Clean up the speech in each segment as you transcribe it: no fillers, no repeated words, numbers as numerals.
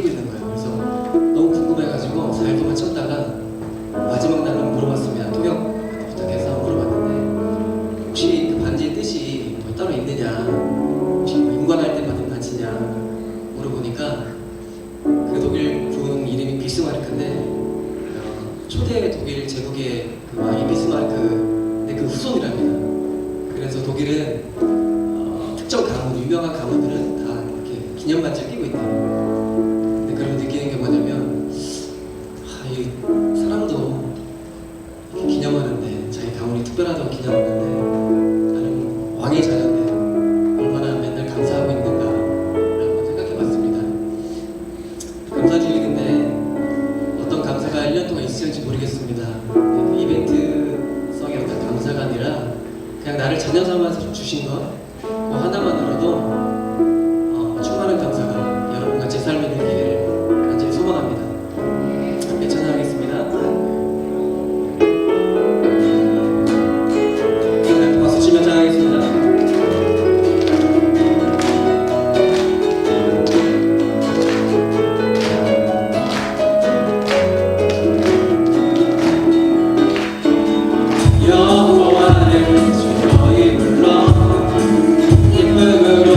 끼고 있는 거예요. 그래서 너무 궁금해가지고 4일 동안 쳤다가 마지막 날로 물어봤습니다. 통역 부탁해서 물어봤는데 혹시 그 반지의 뜻이 뭐 따로 있느냐, 혹시 뭐 임관할 때 받은 반지냐 물어보니까 그 독일 군 이름이 비스마르크인데 초대 독일 제국의 그 왕이 비스마르크의 그 후손이랍니다. 그래서 독일은 특정 가문, 유명한 가문들은 다 이렇게 기념 반지를 끼고 있대요. 근데 그러면 느끼는 게 뭐냐면 이 사람도 이렇게 기념하는데 자기 가문이 특별하다고 기념하는데 나는 왕의 자녀인데 얼마나 맨날 감사하고 있는가라고 생각해봤습니다. 감사주일인데 어떤 감사가 1년 동안 있을지 모르겠습니다. 그 이벤트성의 어떤 감사가 아니라 그냥 나를 자녀 삼아서 주신 것 그 하나만으로도 충만한 감사가 여러분과 제 삶에 들기를 간절히 소망합니다. 함께 찬양하겠습니다. 박수 치며 찬양하겠습니다. 여호와를 주여 불러 기쁨으로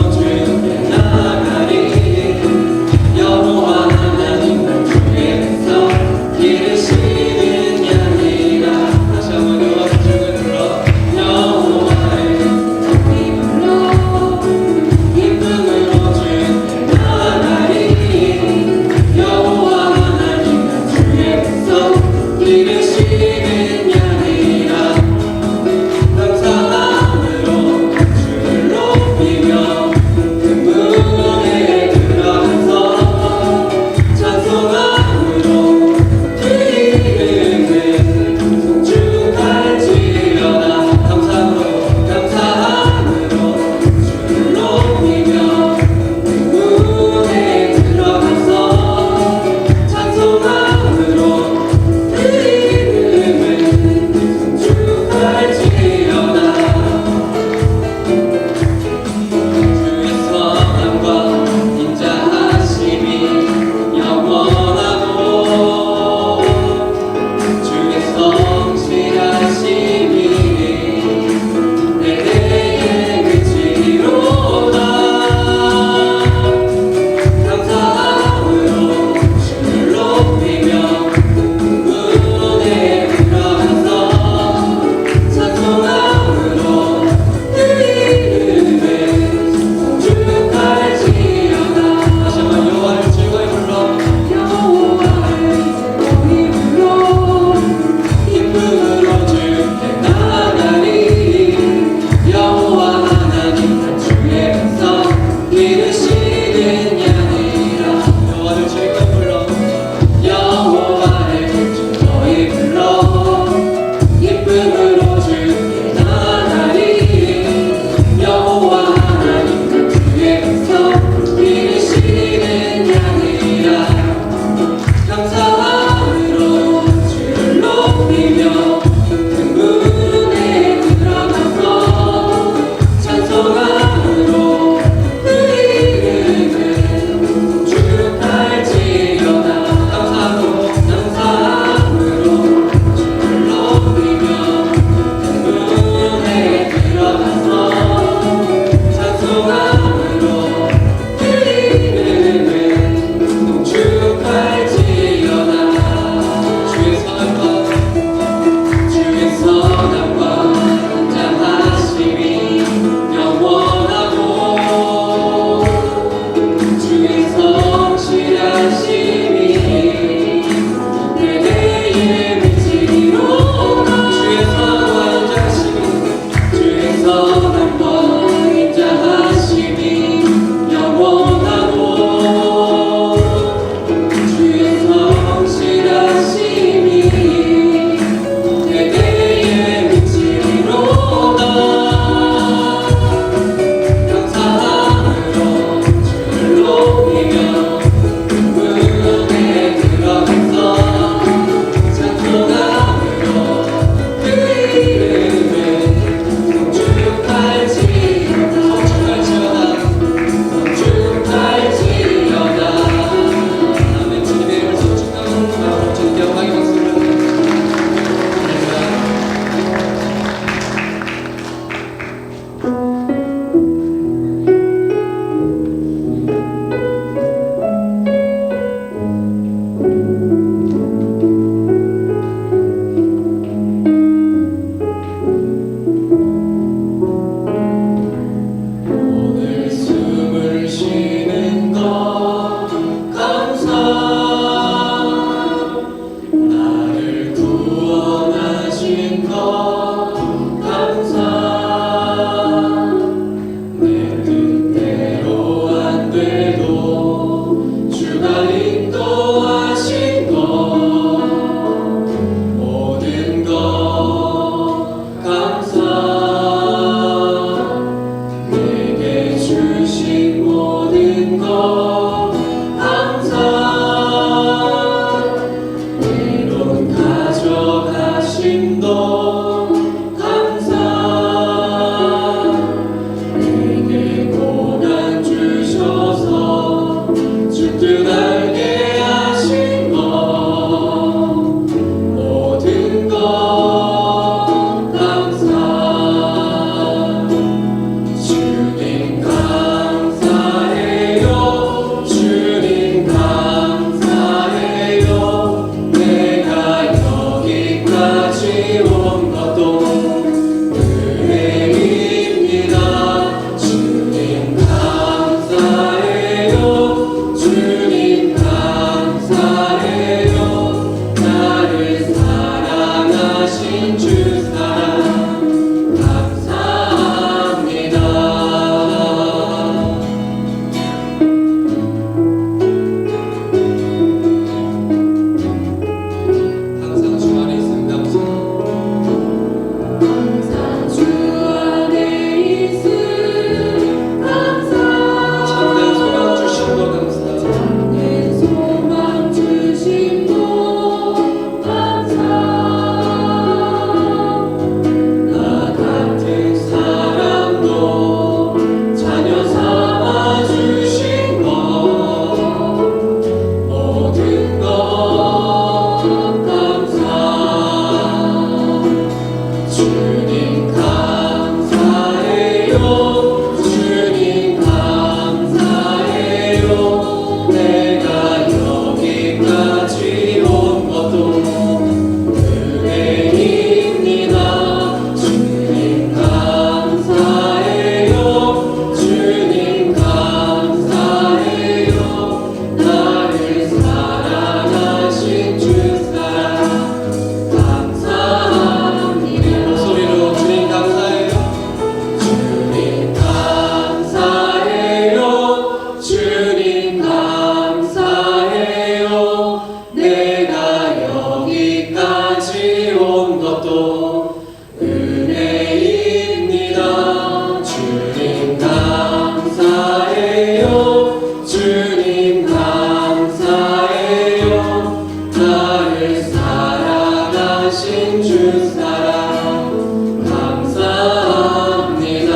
주 사랑 감사합니다.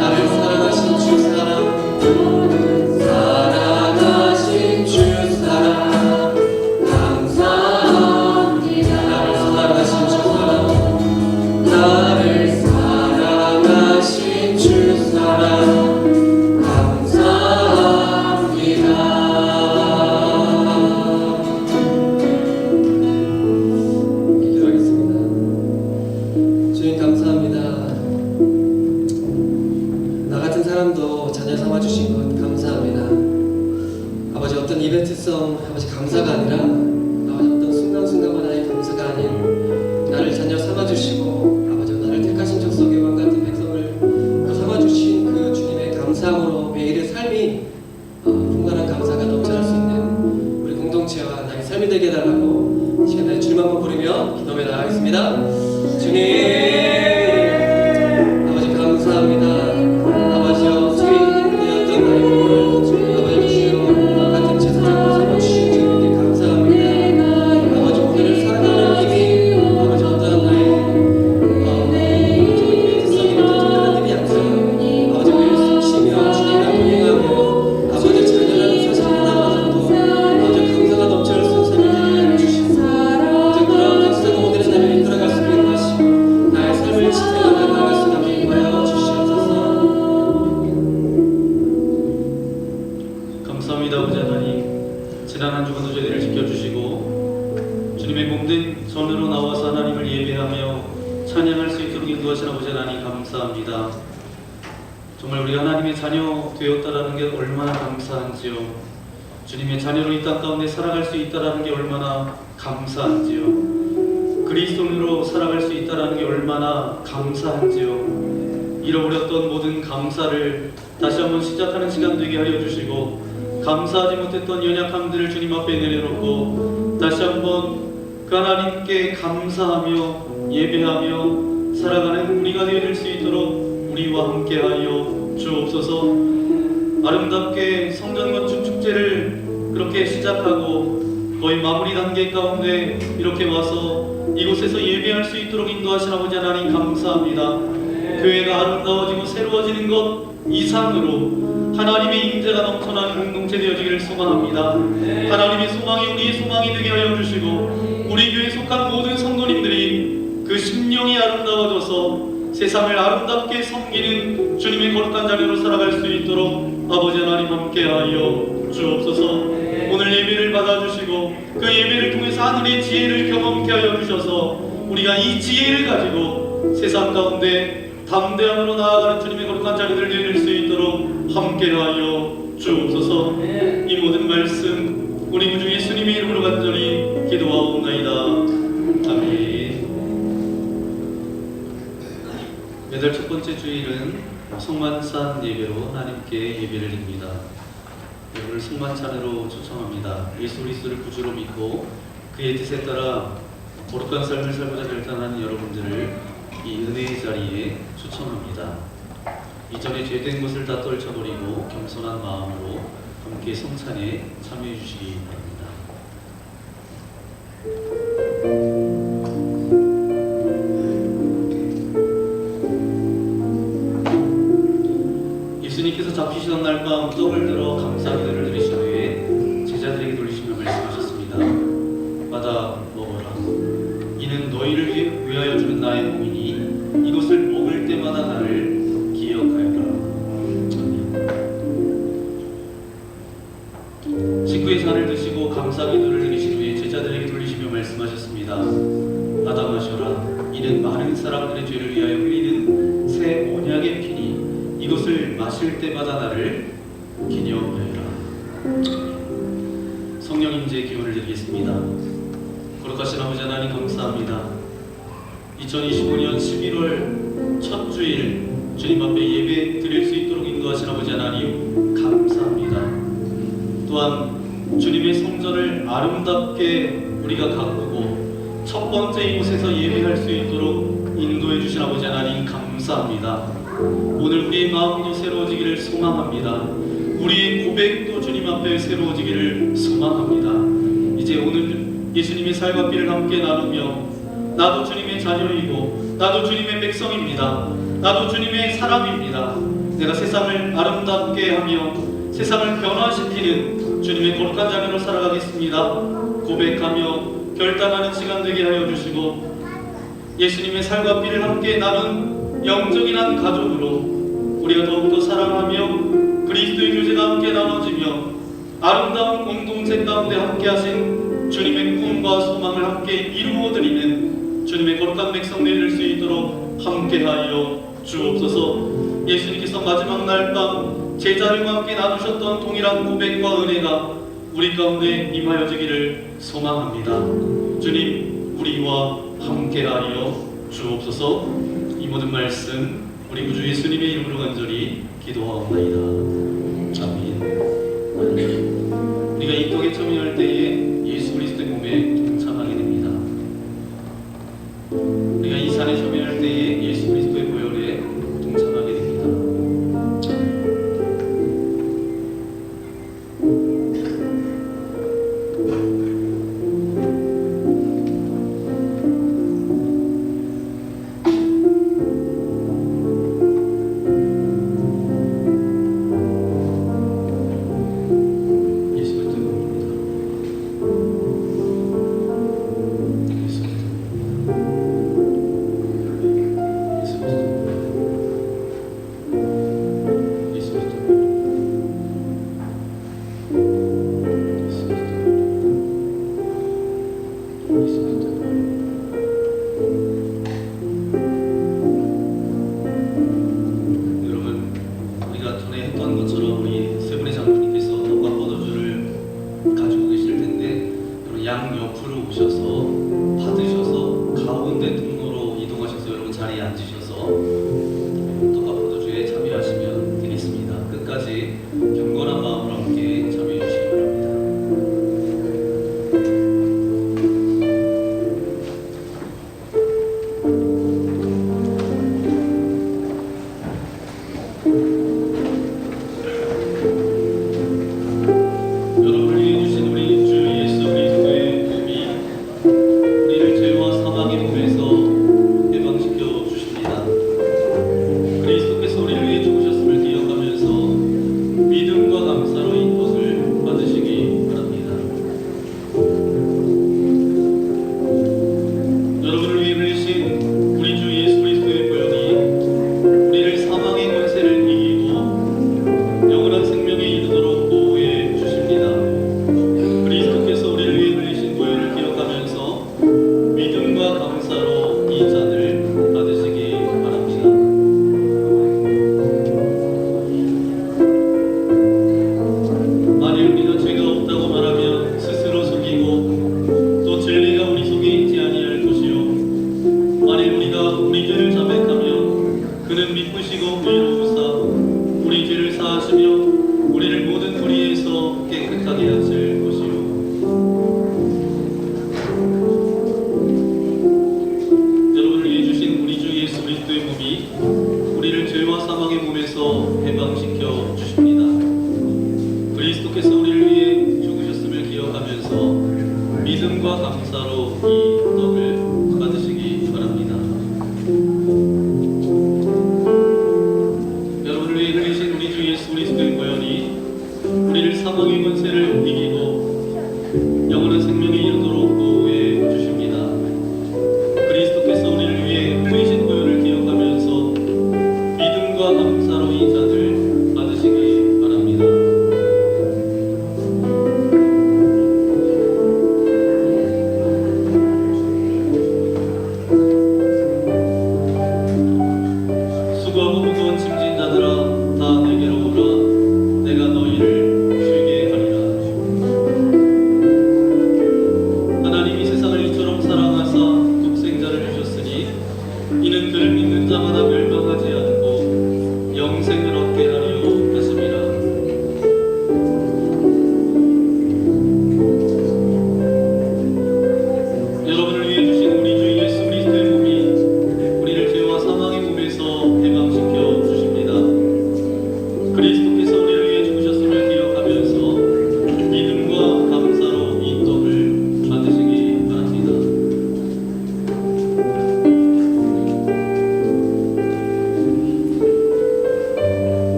나를 사랑하신 주 사랑 사랑하신 주 사랑 감사합니다. 나를 사랑하신 주 사랑 나를 사랑하신 주 사랑 사람도 자녀 삼아주신 것 감사합니다. 아버지 어떤 이벤트성 아버지 감사가 아니라 아버지 어떤 순간순간마다의 감사가 아닌 나를 자녀 삼아주시고 아버지 나를 택하신 적석의 왕 같은 백성을 삼아주신 그 주님의 감사함으로 매일의 삶이 풍만한 감사가 넘쳐날 수 있는 우리 공동체와 나의 삶이 되게 해달라고 이 시간에 주님 한번 부르며 기도에 나가겠습니다. 주님 아버지 감사합니다. 감사합니다. 아버지 하나님, 지난 한 주간도 저희들을 지켜주시고 주님의 몸된 전으로 나와서 하나님을 예배하며 찬양할 수 있도록 인도하신 아버지 하나님 감사합니다. 정말 우리가 하나님의 자녀 되었다라는 게 얼마나 감사한지요. 주님의 자녀로 이 땅 가운데 살아갈 수 있다라는 게 얼마나 감사한지요. 그리스도인으로 살아갈 수 있다라는 게 얼마나 감사한지요. 잃어버렸던 모든 감사를 다시 한번 시작하는 시간 되게 하여 주시고 감사하지 못했던 연약함들을 주님 앞에 내려놓고 다시 한번 그 하나님께 감사하며 예배하며 살아가는 우리가 되어질 수 있도록 우리와 함께하여 주옵소서. 아름답게 성전 건축 축제를 그렇게 시작하고 거의 마무리 단계 가운데 이렇게 와서 이곳에서 예배할 수 있도록 인도하신 아버지 하나님 감사합니다. 교회가 아름다워지고 새로워지는 것 이상으로 하나님의 임재가 넘쳐나는 공동체 되어지기를 소망합니다. 하나님의 소망이 우리의 소망이 되게 하여 주시고 우리 교회에 속한 모든 성도님들이 그 심령이 아름다워져서 세상을 아름답게 섬기는 주님의 거룩한 자녀로 살아갈 수 있도록 아버지 하나님 함께하여 주옵소서. 오늘 예배를 받아주시고 그 예배를 통해서 하늘의 지혜를 경험케 하여 주셔서 우리가 이 지혜를 가지고 세상 가운데 담대함으로 나아가는 주님의 거룩한 자리를 되릴 수 있도록 함께하여 주옵소서. 이 모든 말씀 우리 구주 예수님의 이름으로 간절히 기도하옵나이다. 아멘. 매달 첫 번째 주일은 성만찬 예배로 하나님께 예배를 드립니다. 여러분을 성만찬으로 초청합니다. 예수 그리스도를 구주로 믿고 그의 뜻에 따라 거룩한 삶을 살고자 결단하는 여러분들을 이 은혜의 자리에 초청합니다. 이전에 죄된 것을 다 떨쳐버리고 겸손한 마음으로 함께 성찬에 참여해 주시기 바랍니다. 예수님께서 잡히시던 날 밤 떡을 들어 감사기도를 드리신 후에 제자들에게 돌리시며 말씀하셨습니다. 받아 먹어라. 이는 너희를 위하여 주는 나의 몸이니 이것을 먹을 때마다 나를 기억하여라. 식구의 잔을 드시고 감사기도를 드리신 후에 제자들에게 돌리시며 말씀하셨습니다. 받아 마셔라. 이는 많은 사람들의 죄를 위하여 흘리는 새 언약의 피니 이것을 마실 때마다 나를 기념하여라. 성령 임재의 기원을 드리겠습니다. 거룩하신 아버지 하나님 감사합니다. 2025년 11월 첫 주일 주님 앞에 예배 드릴 수 있도록 인도하신 아버지 하나님 감사합니다. 또한 주님의 성전을 아름답게 우리가 가꾸고 첫 번째 이곳에서 예배할 수 있도록 인도해 주신 아버지 하나님 감사합니다. 오늘 우리의 마음도 새로워지기를 소망합니다. 우리의 고백도 주님 앞에 새로워지기를 소망합니다. 이제 오늘 예수님의 살과 피를 함께 나누며 나도 주님의 자녀이고 나도 주님의 백성입니다. 나도 주님의 사람입니다. 내가 세상을 아름답게 하며 세상을 변화시키는 주님의 거룩한 자녀로 살아가겠습니다. 고백하며 결단하는 시간 되게 하여 주시고 예수님의 살과 피를 함께 나눈 영적인 한 가족으로 우리가 더욱더 사랑하며 그리스도의 교제가 함께 나눠지며 아름다운 공동체 가운데 함께 하신 주님의 꿈과 소망을 함께 이루어드리는 주님의 거룩한 백성 되실 수 있도록 함께하여 주옵소서. 예수님께서 마지막 날 밤 제자들과 함께 나누셨던 동일한 고백과 은혜가 우리 가운데 임하여지기를 소망합니다. 주님 우리와 함께하여 주옵소서. 이 모든 말씀 우리 구주 예수님의 이름으로 간절히 기도하옵나이다. 아멘. 우리가 이 떡에 참여할 때에 예수 그리스도의 몸에 동참하게 됩니다. 우리가 이 산에 참여할 때에 예수 그리스도의 보혈에 동참하게 됩니다.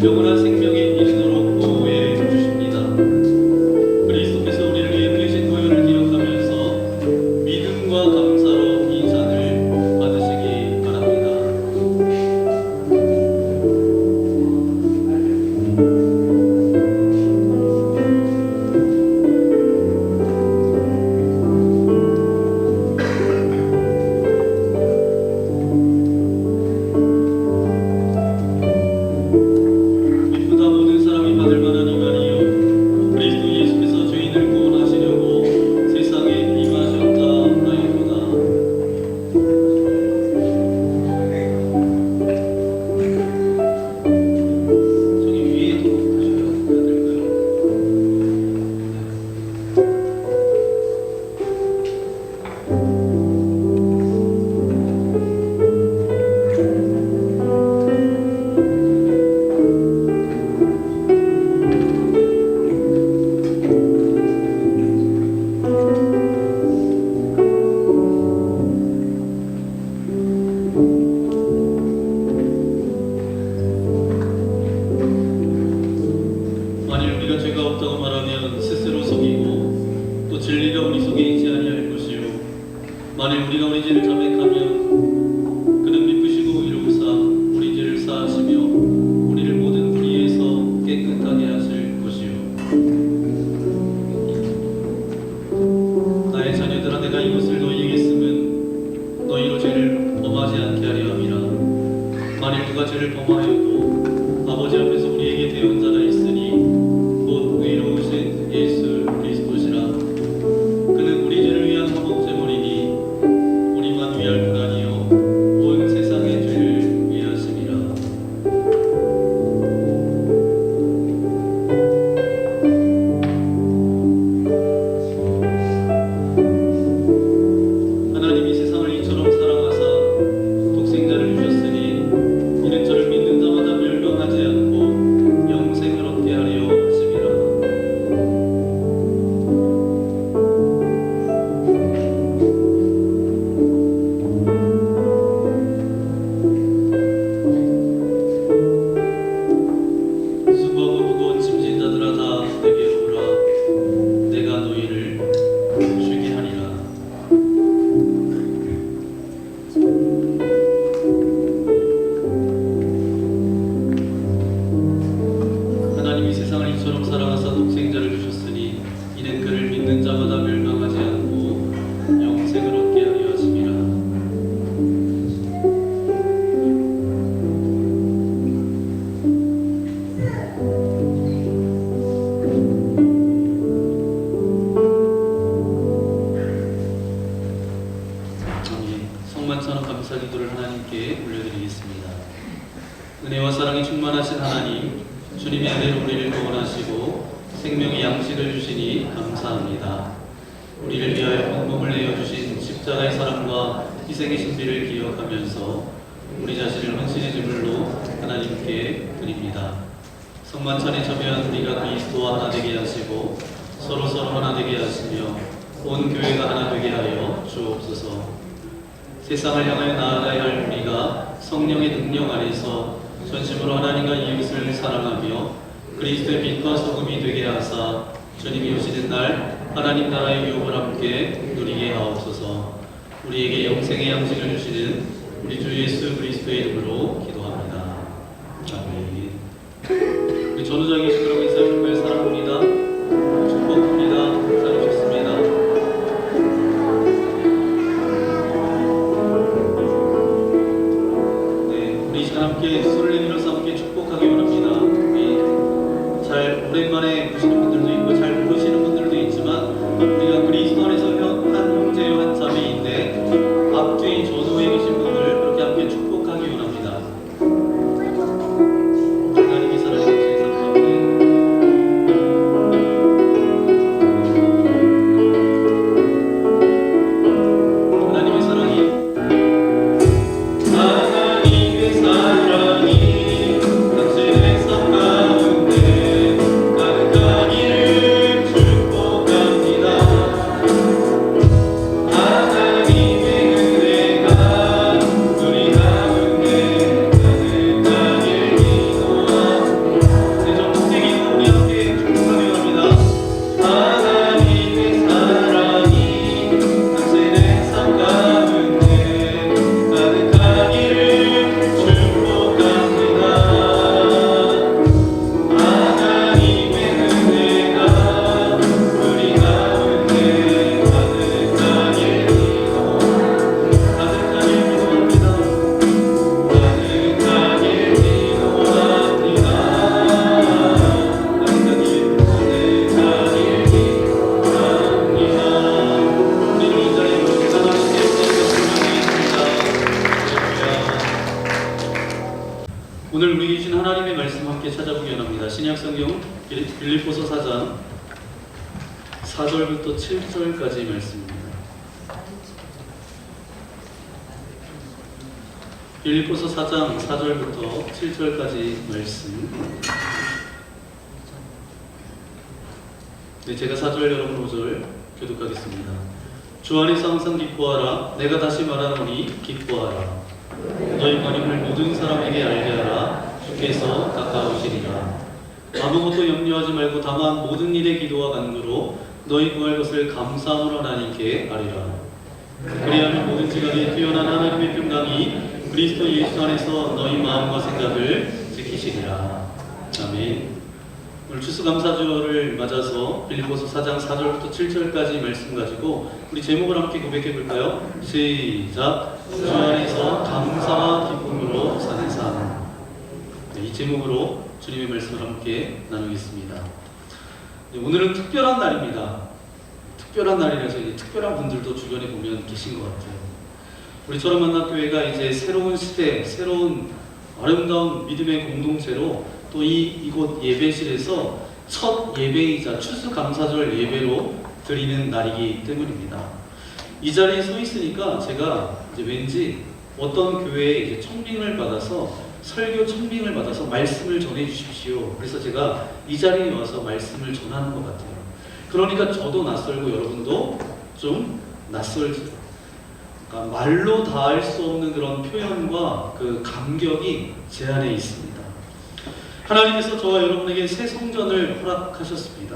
영원한 생명에 이르도록 보호해 주십니다. 그리스도께서 우리를 위해 흘리신 보혈을 기억하면서 믿음과 감사로 이 잔을 받으시기 바랍니다. 이보다 모든 사람이 받을 만한 인간이요 그리스도 예수께서 죄인을 구원하시려고 세상에 임하셨다 하였구나. 저기 위에도 보셔야 될까요? 만일 우리가 죄가 없다고 말하면 스스로 속이고 또 진리가 우리 속에 있지 아니할 것이요 만일 우리가 우리 죄를 자백하면 그는 미쁘시고 의로우사 우리 죄를 사하시며 우리를 모든 불의에서 깨끗하게 하실 것이요 나의 자녀들아 내가 이것을 너희에게 쓰면 너희로 죄를 범하지 않게 하려 함이라. 만일 누가 죄를 범하여도 아버지 앞에서 우리에게 대언 자가 있으니 곧 의로우신 예수 그리스도시라. 그는 우리 죄를 위한 화목제물이니 우리만 위할 뿐 아니요 온 세상의 죄를 위하심이라. 하나님이 세상을 이처럼 사랑하사 독생자를 주셨으니 이는 저를 믿는 자마다 멸망하지 않고 영생을 얻게 하려 하심이라. 수고하고 무거운 짐진 자들아 다 내게로 오라. 내가 너희를 쉬게 하리라. 하나님이 세상을 이처럼 사랑하사 독생자를 주셨으니 이는 그를 믿는 자마다 멸망하지 않고 영생을 얻게 하려 하심이라. 아멘. 성만찬원 감사기도를 하나님께 올려드리겠습니다. 은혜와 사랑이 충만하신 하나님, 주님의 은혜로 우리를 구원하시고 생명의 양식을 주시니 감사합니다. 우리를 위하여 한 몸을 내어주신 십자가의 사랑과 희생의 신비를 기억하면서 우리 자신을 헌신의 제물로 하나님께 드립니다. 성만찬에 참여한 우리가 그리스도와 하나 되게 하시고 서로 하나 되게 하시며 온 교회가 하나 되게 하여 주옵소서. 세상을 향하여 나아가야 할 우리가 성령의 능력 안에서 전심으로 하나님과 이웃을 사랑하며 그리스도의 빛과 소금이 되게 하사 주님이 오시는 날 하나님 나라의 유업을 함께 누리게 하옵소서. 우리에게 영생의 양식을 주시는 우리 주 예수 그리스도의 이름으로 기도합니다. 아멘. 우리 전우장에 계신 여러분 인사드릴까요? 사랑합니다. 축복합니다. 잘 오셨습니다. 네, 우리 이 시간 함께 손을 내밀어서 함께 축복하기 원합니다. 우리 잘 오랜만에 보시는 분들도 있고 잘 모르시는 분들도 있지만 우리가 그리스도 안에서 한 형제요 한 자매인데 앞뒤 전후에 계신 분들 그렇게 함께 축복하기 원합니다. 하나님의 사랑이 세상 가운데 발견합니다. 신약성경 빌립보서 4장 4절부터 7절까지 말씀입니다. 빌립보서 4장 4절부터 7절까지 말씀. 네, 제가 4절, 여러분 5절 교독하겠습니다. 주 안에서 항상 기뻐하라. 내가 다시 말하노니 기뻐하라. 너희 관임을 모든 사람에게 알게 하라. 주께서 가까우시리라. 아무것도 염려하지 말고 다만 모든 일에 기도와 간구로 너희 구할 것을 감사함으로 하나님께 아뢰라. 그리하면 모든 지간에 뛰어난 하나님의 평강이 그리스도 예수 안에서 너희 마음과 생각을 지키시리라. 아멘. 오늘 추수감사주를 맞아서 빌립보서 4장 4절부터 7절까지 말씀 가지고 우리 제목을 함께 고백해 볼까요? 시작. 주 안에서 감사와 기쁨으로 사는 삶. 네, 이 제목으로 주님의 말씀을 함께 나누겠습니다. 네, 오늘은 특별한 날입니다. 특별한 날이라서 이제 특별한 분들도 주변에 보면 계신 것 같아요. 우리처럼 만난 교회가 이제 새로운 시대, 새로운 아름다운 믿음의 공동체로 또 이곳 예배실에서 첫 예배이자 추수감사절 예배로 드리는 날이기 때문입니다. 이 자리에 서 있으니까 제가 이제 왠지 어떤 교회에 이제 청빙을 받아서 설교 청빙을 받아서 말씀을 전해 주십시오. 그래서 제가 이 자리에 와서 말씀을 전하는 것 같아요. 그러니까 저도 낯설고 여러분도 좀 낯설죠. 그러니까 말로 다 할 수 없는 그런 표현과 그 감격이 제 안에 있습니다. 하나님께서 저와 여러분에게 새 성전을 허락하셨습니다.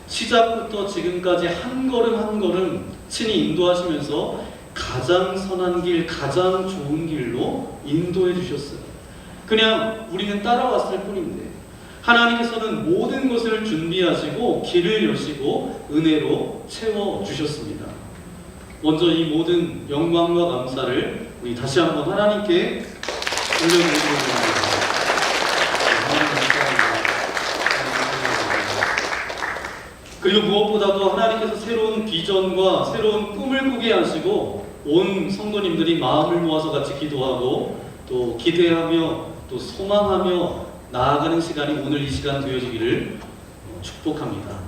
시작부터 지금까지 한 걸음 한 걸음 친히 인도하시면서 가장 선한 길, 가장 좋은 길로 인도해 주셨어요. 그냥 우리는 따라왔을 뿐인데 하나님께서는 모든 것을 준비하시고 길을 여시고 은혜로 채워주셨습니다. 먼저 이 모든 영광과 감사를 우리 다시 한번 하나님께 올려드리도록 합니다. 그리고 무엇보다도 하나님께서 새로운 비전과 새로운 꿈을 꾸게 하시고 온 성도님들이 마음을 모아서 같이 기도하고 또 기대하며 또 소망하며 나아가는 시간이 오늘 이 시간 되어지기를 축복합니다.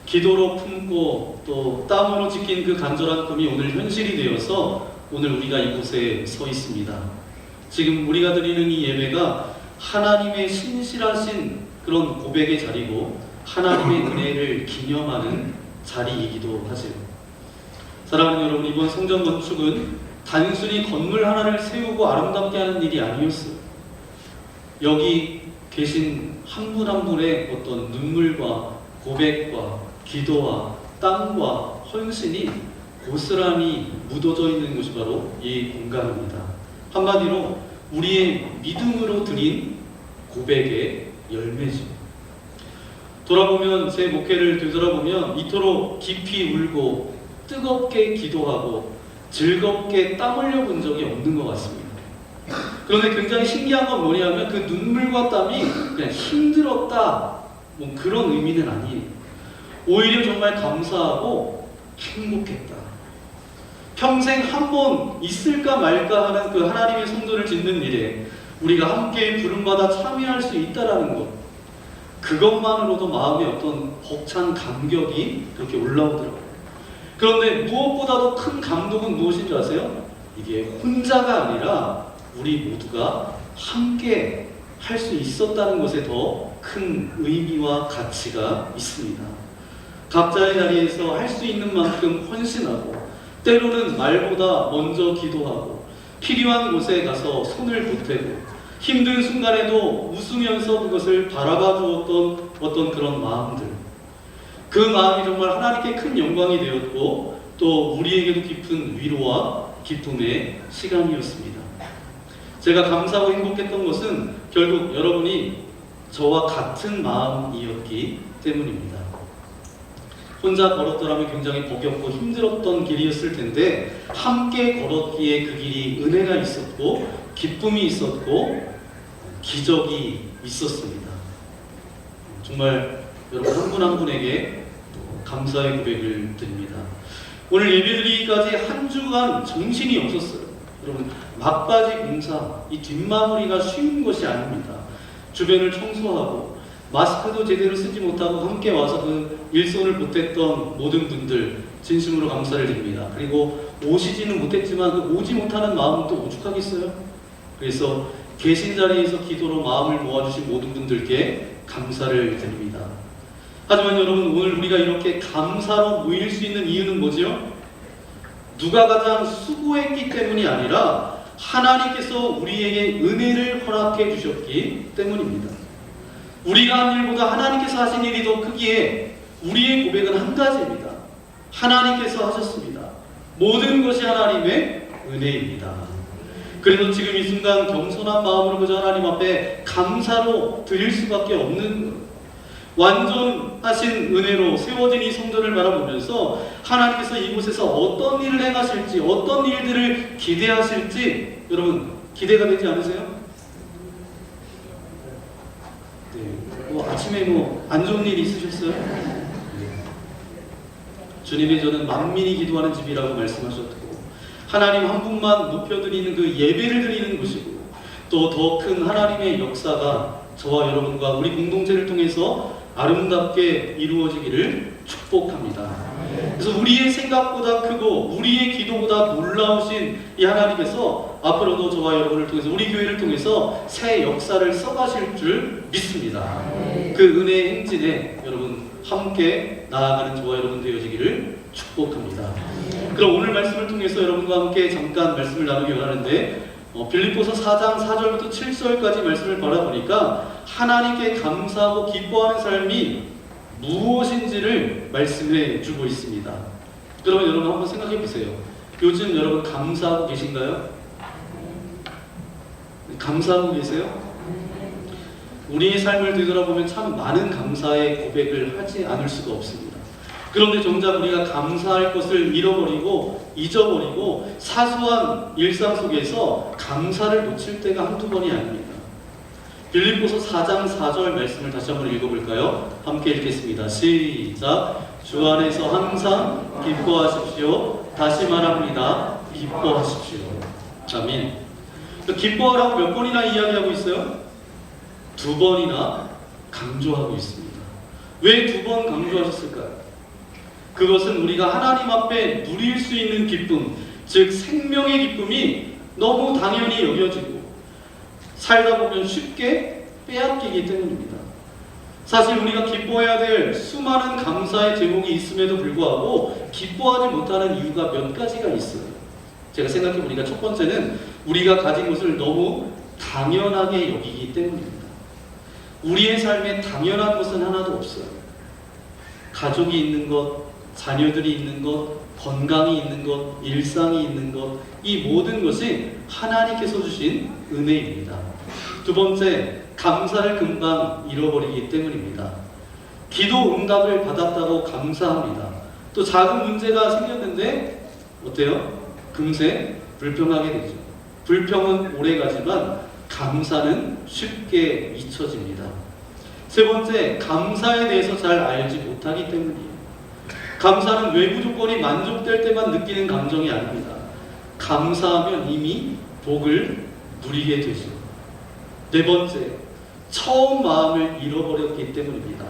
기도로 품고 또 땀으로 지킨 그 간절한 꿈이 오늘 현실이 되어서 오늘 우리가 이곳에 서 있습니다. 지금 우리가 드리는 이 예배가 하나님의 신실하신 그런 고백의 자리고 하나님의 은혜를 기념하는 자리이기도 하죠. 사랑하는 여러분, 이번 성전 건축은 단순히 건물 하나를 세우고 아름답게 하는 일이 아니었어요. 여기 계신 한 분 한 분의 어떤 눈물과 고백과 기도와 땀과 헌신이 고스란히 묻어져 있는 곳이 바로 이 공간입니다. 한마디로 우리의 믿음으로 드린 고백의 열매죠. 돌아보면 제 목회를 되돌아보면 이토록 깊이 울고 뜨겁게 기도하고 즐겁게 땀 흘려 본 적이 없는 것 같습니다. 그런데 굉장히 신기한 건 뭐냐면 그 눈물과 땀이 그냥 힘들었다 뭐 그런 의미는 아니에요. 오히려 정말 감사하고 행복했다. 평생 한 번 있을까 말까 하는 그 하나님의 성전을 짓는 일에 우리가 함께 부름받아 참여할 수 있다라는 것, 그것만으로도 마음에 어떤 벅찬 감격이 그렇게 올라오더라고요. 그런데 무엇보다도 큰 감동은 무엇인 줄 아세요? 이게 혼자가 아니라 우리 모두가 함께 할 수 있었다는 것에 더 큰 의미와 가치가 있습니다. 각자의 자리에서 할 수 있는 만큼 헌신하고 때로는 말보다 먼저 기도하고 필요한 곳에 가서 손을 보태고 힘든 순간에도 웃으면서 그것을 바라봐 주었던 어떤 그런 마음들, 그 마음이 정말 하나님께 큰 영광이 되었고 또 우리에게도 깊은 위로와 기쁨의 시간이었습니다. 제가 감사하고 행복했던 것은 결국 여러분이 저와 같은 마음이었기 때문입니다. 혼자 걸었더라면 굉장히 버겁고 힘들었던 길이었을 텐데 함께 걸었기에 그 길이 은혜가 있었고 기쁨이 있었고 기적이 있었습니다. 정말 여러분 한 분 한 분에게 감사의 고백을 드립니다. 오늘 예배드리기까지 한 주간 정신이 없었어요. 여러분 막바지 공사, 이 뒷마무리가 쉬운 것이 아닙니다. 주변을 청소하고 마스크도 제대로 쓰지 못하고 함께 와서 그 일손을 보탰던 모든 분들 진심으로 감사를 드립니다. 그리고 오시지는 못했지만 그 오지 못하는 마음은 또 오죽하겠어요? 그래서 계신 자리에서 기도로 마음을 모아주신 모든 분들께 감사를 드립니다. 하지만 여러분, 오늘 우리가 이렇게 감사로 모일 수 있는 이유는 뭐죠? 누가 가장 수고했기 때문이 아니라 하나님께서 우리에게 은혜를 허락해 주셨기 때문입니다. 우리가 한 일보다 하나님께서 하신 일이 더 크기에 우리의 고백은 한 가지입니다. 하나님께서 하셨습니다. 모든 것이 하나님의 은혜입니다. 그래서 지금 이 순간 겸손한 마음으로 그저 하나님 앞에 감사로 드릴 수밖에 없는 완전하신 은혜로 세워진 이 성전을 바라보면서 하나님께서 이곳에서 어떤 일을 행하실지, 어떤 일들을 기대하실지 여러분 기대가 되지 않으세요? 네. 아침에 안 좋은 일 있으셨어요? 주님이 저는 만민이 기도하는 집이라고 말씀하셨고 하나님 한 분만 높여드리는 그 예배를 드리는 곳이고 또 더 큰 하나님의 역사가 저와 여러분과 우리 공동체를 통해서 아름답게 이루어지기를 축복합니다. 그래서 우리의 생각보다 크고 우리의 기도보다 놀라우신 이 하나님께서 앞으로도 저와 여러분을 통해서 우리 교회를 통해서 새 역사를 써가실 줄 믿습니다. 그 은혜의 행진에 여러분 함께 나아가는 저와 여러분 되어지기를 축복합니다. 그럼 오늘 말씀을 통해서 여러분과 함께 잠깐 말씀을 나누기 원하는데 빌립보서 4장 4절부터 7절까지 말씀을 바라보니까 하나님께 감사하고 기뻐하는 삶이 무엇인지를 말씀해 주고 있습니다. 그러면 여러분 한번 생각해 보세요. 요즘 여러분 감사하고 계신가요? 감사하고 계세요? 우리의 삶을 되돌아보면 참 많은 감사의 고백을 하지 않을 수가 없습니다. 그런데 정작 우리가 감사할 것을 잃어버리고 잊어버리고 사소한 일상 속에서 감사를 놓칠 때가 한두 번이 아닙니다. 빌립보서 4장 4절 말씀을 다시 한번 읽어볼까요? 함께 읽겠습니다. 시작. 주 안에서 항상 기뻐하십시오. 다시 말합니다. 기뻐하십시오. 아멘. 기뻐하라고 몇 번이나 이야기하고 있어요? 2번이나 강조하고 있습니다. 왜 2번 강조하셨을까요? 그것은 우리가 하나님 앞에 누릴 수 있는 기쁨, 즉 생명의 기쁨이 너무 당연히 여겨지고 살다 보면 쉽게 빼앗기기 때문입니다. 사실 우리가 기뻐해야 될 수많은 감사의 제목이 있음에도 불구하고 기뻐하지 못하는 이유가 몇 가지가 있어요. 제가 생각해 보니까 첫 번째는 우리가 가진 것을 너무 당연하게 여기기 때문입니다. 우리의 삶에 당연한 것은 하나도 없어요. 가족이 있는 것, 자녀들이 있는 것, 건강이 있는 것, 일상이 있는 것, 이 모든 것이 하나님께서 주신 은혜입니다. 두 번째, 감사를 금방 잃어버리기 때문입니다. 기도 응답을 받았다고 감사합니다. 또 작은 문제가 생겼는데 어때요? 금세 불평하게 되죠. 불평은 오래가지만 감사는 쉽게 잊혀집니다. 세 번째, 감사에 대해서 잘 알지 못하기 때문이에요. 감사는 외부 조건이 만족될 때만 느끼는 감정이 아닙니다. 감사하면 이미 복을 누리게 되죠. 네 번째, 처음 마음을 잃어버렸기 때문입니다.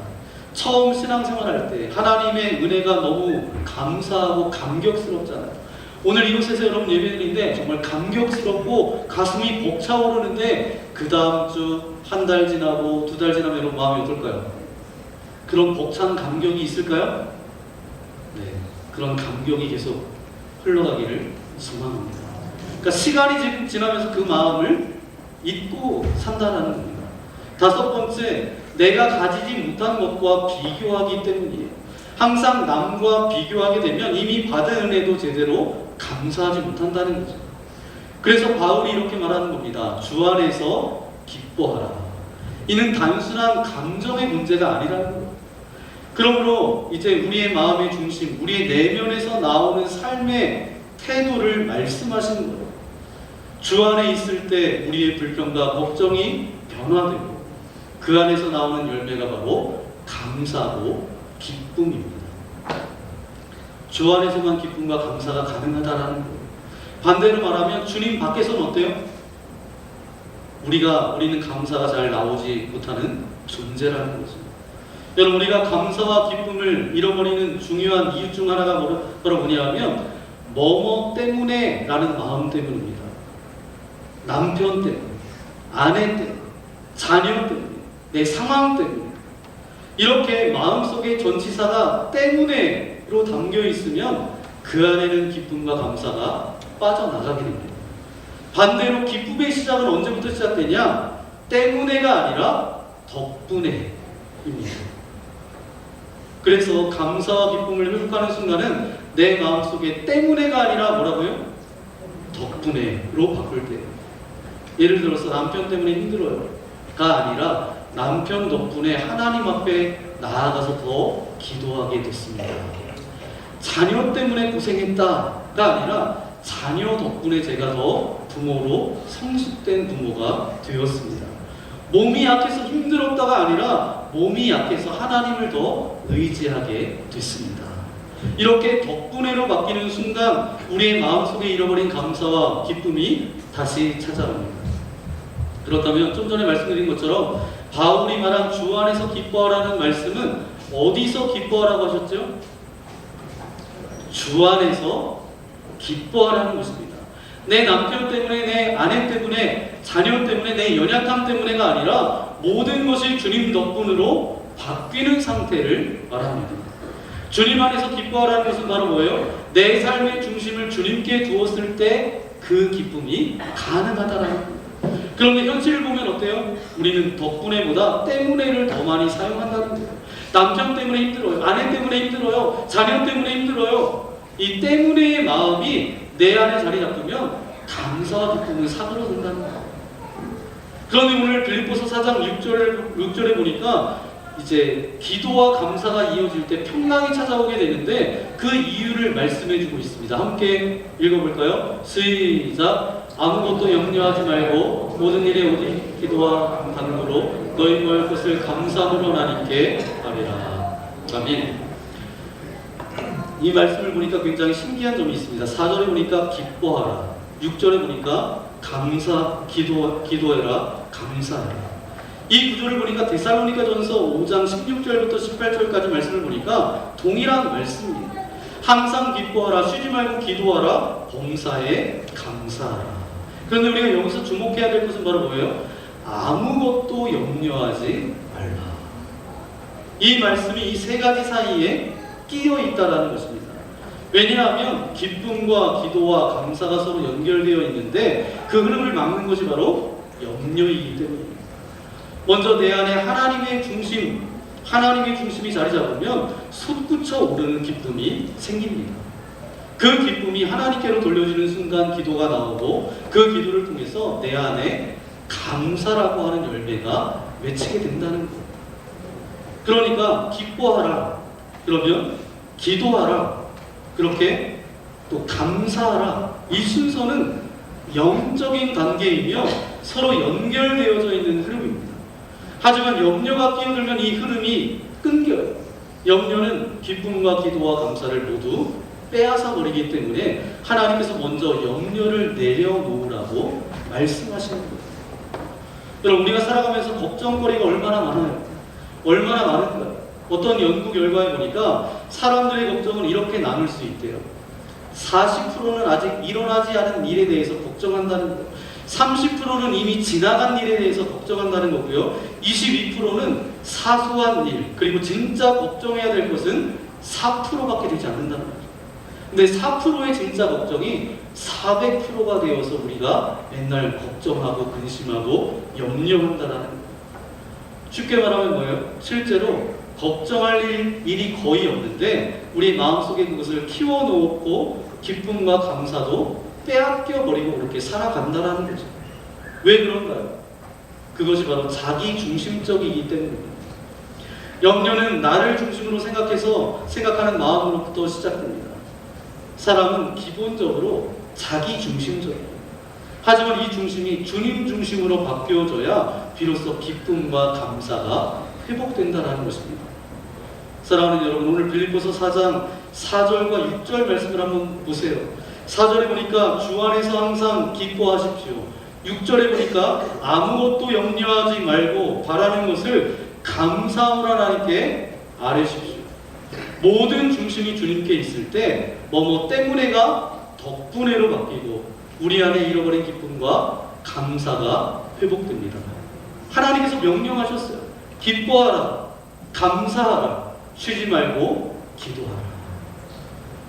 처음 신앙생활할 때 하나님의 은혜가 너무 감사하고 감격스럽잖아요. 오늘 이곳에서 여러분 예배드리는데 정말 감격스럽고 가슴이 벅차오르는데 그 다음 주 한 달 지나고 2달 지나면 여러분 마음이 어떨까요? 그런 벅찬 감격이 있을까요? 네, 그런 감격이 계속 흘러가기를 소망합니다. 그러니까 시간이 지나면서 그 마음을 잊고 산다는 겁니다. 다섯 번째, 내가 가지지 못한 것과 비교하기 때문이에요. 항상 남과 비교하게 되면 이미 받은 은혜도 제대로 감사하지 못한다는 거죠. 그래서 바울이 이렇게 말하는 겁니다. 주 안에서 기뻐하라. 이는 단순한 감정의 문제가 아니라는 거예요. 그러므로 이제 우리의 마음의 중심, 우리의 내면에서 나오는 삶의 태도를 말씀하시는 거예요. 주 안에 있을 때 우리의 불평과 걱정이 변화되고 그 안에서 나오는 열매가 바로 감사고 기쁨입니다. 주 안에서만 기쁨과 감사가 가능하다라는 거예요. 반대로 말하면 주님 밖에서는 어때요? 우리는 감사가 잘 나오지 못하는 존재라는 거죠. 여러분, 우리가 감사와 기쁨을 잃어버리는 중요한 이유 중 하나가 바로 뭐냐면 뭐뭐 때문에 라는 마음 때문입니다. 남편 때문에, 아내 때문에, 자녀 때문에, 내 상황 때문에, 이렇게 마음속에 전치사가 때문에로 담겨 있으면 그 안에는 기쁨과 감사가 빠져나가게 됩니다. 반대로 기쁨의 시작은 언제부터 시작되냐? 때문에가 아니라 덕분에입니다. 그래서 감사와 기쁨을 회복하는 순간은 내 마음속에 때문에가 아니라 뭐라고요? 덕분에로 바꿀 때. 예를 들어서 남편 때문에 힘들어요가 아니라 남편 덕분에 하나님 앞에 나아가서 더 기도하게 됐습니다. 자녀 때문에 고생했다가 아니라 자녀 덕분에 제가 더 부모로 성숙된 부모가 되었습니다. 몸이 약해서 힘들었다가 아니라 몸이 약해서 하나님을 더 의지하게 됐습니다. 이렇게 덕분에로 바뀌는 순간 우리의 마음속에 잃어버린 감사와 기쁨이 다시 찾아옵니다. 그렇다면 좀 전에 말씀드린 것처럼 바울이 말한 주 안에서 기뻐하라는 말씀은 어디서 기뻐하라고 하셨죠? 주 안에서 기뻐하라는 것입니다. 내 남편 때문에, 내 아내 때문에, 자녀 때문에, 내 연약함 때문에가 아니라 모든 것이 주님 덕분으로 바뀌는 상태를 말합니다. 주님 안에서 기뻐하라는 것은 바로 뭐예요? 내 삶의 중심을 주님께 두었을 때 그 기쁨이 가능하다라는 겁니다. 그런데 현실을 보면 어때요? 우리는 덕분에보다 때문에를 더 많이 사용한다는 거예요. 남편 때문에 힘들어요. 아내 때문에 힘들어요. 자녀 때문에 힘들어요. 이 때문에의 마음이 내 안에 자리 잡으면 감사와 기쁨은 사그러든다는 거예요. 그런데 오늘 빌립보서 4장 6절에 보니까 이제 기도와 감사가 이어질 때 평강이 찾아오게 되는데 그 이유를 말씀해주고 있습니다. 함께 읽어볼까요? 시작! 아무것도 염려하지 말고 모든 일에 오직 기도와 간구로 너희 구할 것을 감사함으로 하나님께 아뢰라. 아멘. 이 말씀을 보니까 굉장히 신기한 점이 있습니다. 4절에 보니까 기뻐하라, 6절에 보니까 기도해라, 감사하라. 이 구조를 보니까 데살로니가전서 5장 16절부터 18절까지 말씀을 보니까 동일한 말씀입니다. 항상 기뻐하라, 쉬지 말고 기도하라, 범사에 감사하라. 그런데 우리가 여기서 주목해야 될 것은 바로 뭐예요? 아무것도 염려하지 말라. 이 말씀이 이 세 가지 사이에 끼어 있다라는 것입니다. 왜냐하면 기쁨과 기도와 감사가 서로 연결되어 있는데 그 흐름을 막는 것이 바로 염려이기 때문입니다. 먼저 내 안에 하나님의 중심이 자리 잡으면 솟구쳐 오르는 기쁨이 생깁니다. 그 기쁨이 하나님께로 돌려지는 순간 기도가 나오고 그 기도를 통해서 내 안에 감사라고 하는 열매가 맺히게 된다는 거예요. 그러니까 기뻐하라, 그러면 기도하라, 그렇게 또 감사하라. 이 순서는 영적인 관계이며 서로 연결되어져 있는 흐름입니다. 하지만 염려가 끼어들면 이 흐름이 끊겨요. 염려는 기쁨과 기도와 감사를 모두 빼앗아 버리기 때문에 하나님께서 먼저 염려를 내려놓으라고 말씀하시는 거예요. 여러분, 우리가 살아가면서 걱정거리가 얼마나 많아요? 얼마나 많은가요? 어떤 연구 결과에 보니까 사람들의 걱정은 이렇게 나눌 수 있대요. 40%는 아직 일어나지 않은 일에 대해서 걱정한다는 거예요. 30%는 이미 지나간 일에 대해서 걱정한다는 거고요. 22%는 사소한 일, 그리고 진짜 걱정해야 될 것은 4%밖에 되지 않는다는 거죠. 근데 4%의 진짜 걱정이 400%가 되어서 우리가 맨날 걱정하고 근심하고 염려한다는 거예요. 쉽게 말하면 뭐예요? 실제로 걱정할 일이 거의 없는데 우리 마음속에 그것을 키워놓고 기쁨과 감사도 빼앗겨 버리고 그렇게 살아간다는 거죠. 왜 그런가요? 그것이 바로 자기 중심적이기 때문입니다. 염려는 나를 중심으로 생각하는 마음으로부터 시작됩니다. 사람은 기본적으로 자기 중심적이에요. 하지만 이 중심이 주님 중심으로 바뀌어져야 비로소 기쁨과 감사가 회복된다는 것입니다. 사랑하는 여러분, 오늘 빌립보서 4장 4절과 6절 말씀을 한번 보세요. 4절에 보니까 주 안에서 항상 기뻐하십시오. 6절에 보니까 아무것도 염려하지 말고 바라는 것을 감사함으로 하나님께 아뢰십시오. 모든 중심이 주님께 있을 때 뭐뭐 때문에가 덕분에로 바뀌고 우리 안에 잃어버린 기쁨과 감사가 회복됩니다. 하나님께서 명령하셨어요. 기뻐하라, 감사하라, 쉬지 말고 기도하라.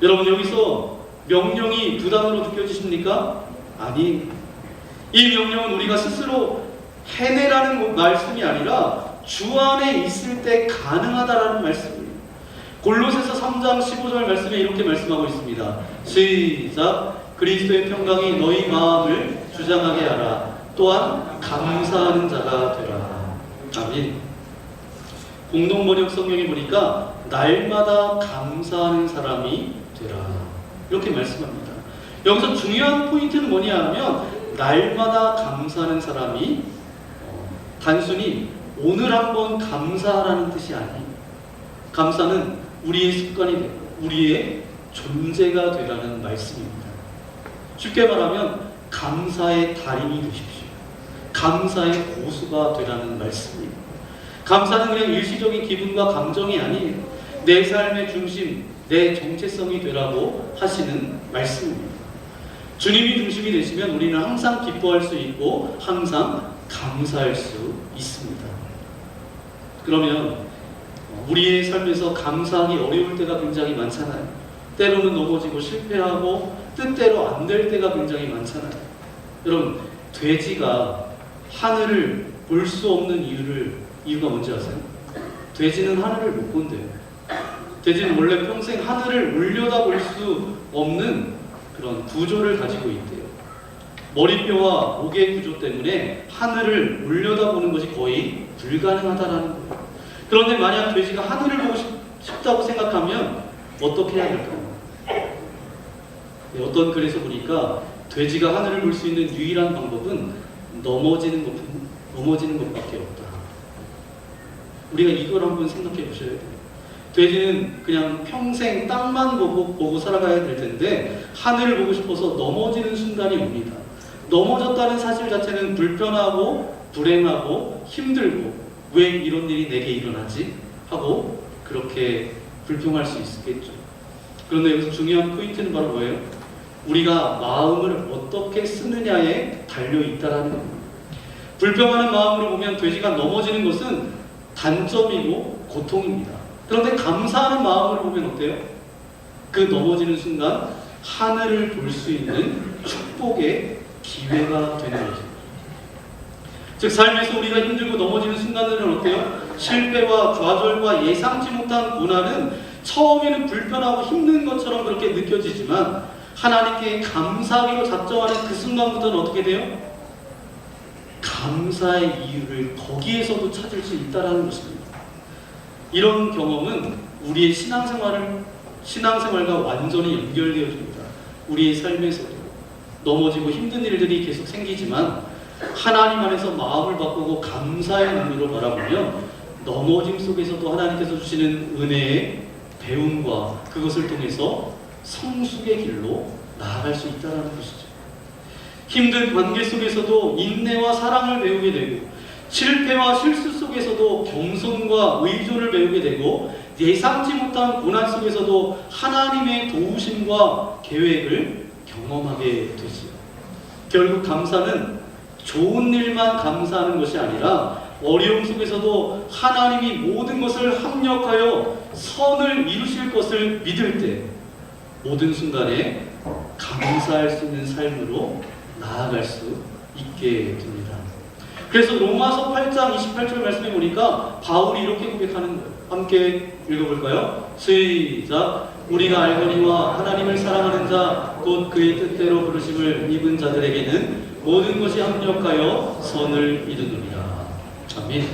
여러분, 여기서 명령이 부담으로 느껴지십니까? 아니, 이 명령은 우리가 스스로 해내라는 말씀이 아니라 주 안에 있을 때 가능하다라는 말씀입니다. 골로새서 3장 15절 말씀에 이렇게 말씀하고 있습니다. 시작. 그리스도의 평강이 너희 마음을 주장하게 하라. 또한 감사하는 자가 되라. 아멘. 공동번역 성경에 보니까 날마다 감사하는 사람이 되라. 이렇게 말씀합니다. 여기서 중요한 포인트는 뭐냐 하면 날마다 감사하는 사람이 단순히 오늘 한번 감사하라는 뜻이 아니에요. 감사는 우리의 습관이 되고 우리의 존재가 되라는 말씀입니다. 쉽게 말하면 감사의 달인이 되십시오. 감사의 고수가 되라는 말씀입니다. 감사는 그냥 일시적인 기분과 감정이 아니에요. 내 삶의 중심, 내 정체성이 되라고 하시는 말씀입니다. 주님이 중심이 되시면 우리는 항상 기뻐할 수 있고 항상 감사할 수 있습니다. 그러면 우리의 삶에서 감사하기 어려울 때가 굉장히 많잖아요. 때로는 넘어지고 실패하고 뜻대로 안 될 때가 굉장히 많잖아요. 여러분, 돼지가 하늘을 볼 수 없는 이유가 뭔지 아세요? 돼지는 하늘을 못 본대요. 돼지는 원래 평생 하늘을 올려다볼 수 없는 그런 구조를 가지고 있대요. 머리뼈와 목의 구조 때문에 하늘을 올려다보는 것이 거의 불가능하다라는 거예요. 그런데 만약 돼지가 하늘을 보고 싶다고 생각하면 어떻게 해야 될까요? 어떤 글에서 보니까 돼지가 하늘을 볼 수 있는 유일한 방법은 넘어지는 것밖에 없다. 우리가 이걸 한번 생각해 보셔야 돼요. 돼지는 그냥 평생 땅만 보고 살아가야 될 텐데 하늘을 보고 싶어서 넘어지는 순간이 옵니다. 넘어졌다는 사실 자체는 불편하고 불행하고 힘들고 왜 이런 일이 내게 일어나지? 하고 그렇게 불평할 수 있겠죠. 그런데 여기서 중요한 포인트는 바로 뭐예요? 우리가 마음을 어떻게 쓰느냐에 달려있다라는 겁니다. 불평하는 마음으로 보면 돼지가 넘어지는 것은 단점이고 고통입니다. 그런데 감사하는 마음으로 보면 어때요? 그 넘어지는 순간 하늘을 볼 수 있는 축복의 기회가 되는 거죠. 즉 삶에서 우리가 힘들고 넘어지는 순간들은 어때요? 실패와 좌절과 예상치 못한 고난은 처음에는 불편하고 힘든 것처럼 그렇게 느껴지지만 하나님께 감사하기로 작정하는 그 순간부터는 어떻게 돼요? 감사의 이유를 거기에서도 찾을 수 있다는 것입니다. 이런 경험은 우리의 신앙생활과 완전히 연결되어집니다. 우리의 삶에서도 넘어지고 힘든 일들이 계속 생기지만 하나님 안에서 마음을 바꾸고 감사의 눈으로 바라보면 넘어짐 속에서도 하나님께서 주시는 은혜의 배움과 그것을 통해서 성숙의 길로 나아갈 수 있다는 것이죠. 힘든 관계 속에서도 인내와 사랑을 배우게 되고 실패와 실수 속에서도 겸손과 의존을 배우게 되고 예상치 못한 고난 속에서도 하나님의 도우심과 계획을 경험하게 되지요. 결국 감사는 좋은 일만 감사하는 것이 아니라 어려움 속에서도 하나님이 모든 것을 합력하여 선을 이루실 것을 믿을 때 모든 순간에 감사할 수 있는 삶으로 나아갈 수 있게 됩니다. 그래서 로마서 8장 28절 말씀해 보니까 바울이 이렇게 고백하는 거예요. 함께 읽어볼까요? 시작. 우리가 알거니와 하나님을 사랑하는 자 곧 그의 뜻대로 부르심을 입은 자들에게는 모든 것이 합력하여 선을 이루느니라. 아멘.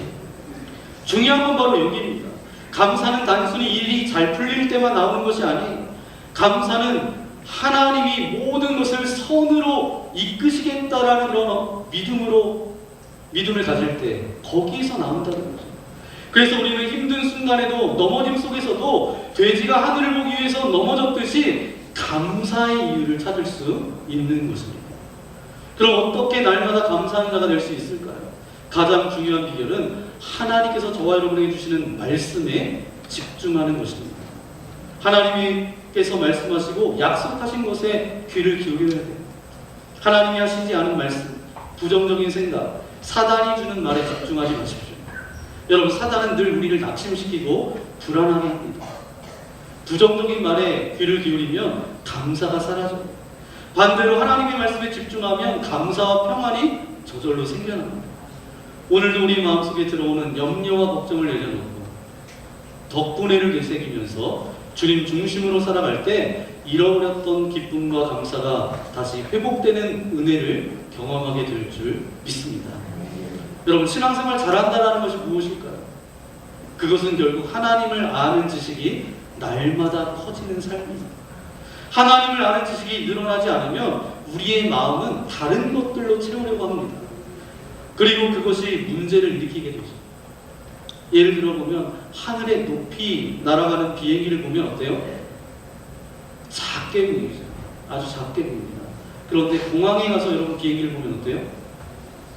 중요한 건 바로 여기입니다. 감사는 단순히 일이 잘 풀릴 때만 나오는 것이 아니에요. 감사는 하나님이 모든 것을 선으로 이끄시겠다라는 그런 믿음을 가질 때 거기에서 나온다는 거죠. 그래서 우리는 힘든 순간에도 넘어짐 속에서도 돼지가 하늘을 보기 위해서 넘어졌듯이 감사의 이유를 찾을 수 있는 것입니다. 그럼 어떻게 날마다 감사하는 자가 될 수 있을까요? 가장 중요한 비결은 하나님께서 저와 여러분에게 주시는 말씀에 집중하는 것입니다. 하나님께서 말씀하시고 약속하신 것에 귀를 기울여야 돼요. 하나님이 하시지 않은 말씀, 부정적인 생각, 사단이 주는 말에 집중하지 마십시오. 여러분, 사단은 늘 우리를 낙심시키고 불안하게 합니다. 부정적인 말에 귀를 기울이면 감사가 사라져요. 반대로 하나님의 말씀에 집중하면 감사와 평안이 저절로 생겨납니다. 오늘도 우리 마음속에 들어오는 염려와 걱정을 내려놓고 덕분에를 되새기면서 주님 중심으로 살아갈 때 잃어버렸던 기쁨과 감사가 다시 회복되는 은혜를 경험하게 될 줄 믿습니다. 여러분, 신앙생활 잘한다는 것이 무엇일까요? 그것은 결국 하나님을 아는 지식이 날마다 커지는 삶입니다. 하나님을 아는 지식이 늘어나지 않으면 우리의 마음은 다른 것들로 채우려고 합니다. 그리고 그것이 문제를 일으키게 되죠. 예를 들어 보면 하늘에 높이 날아가는 비행기를 보면 어때요? 작게 보이죠. 아주 작게 보입니다. 그런데 공항에 가서 여러분 비행기를 보면 어때요?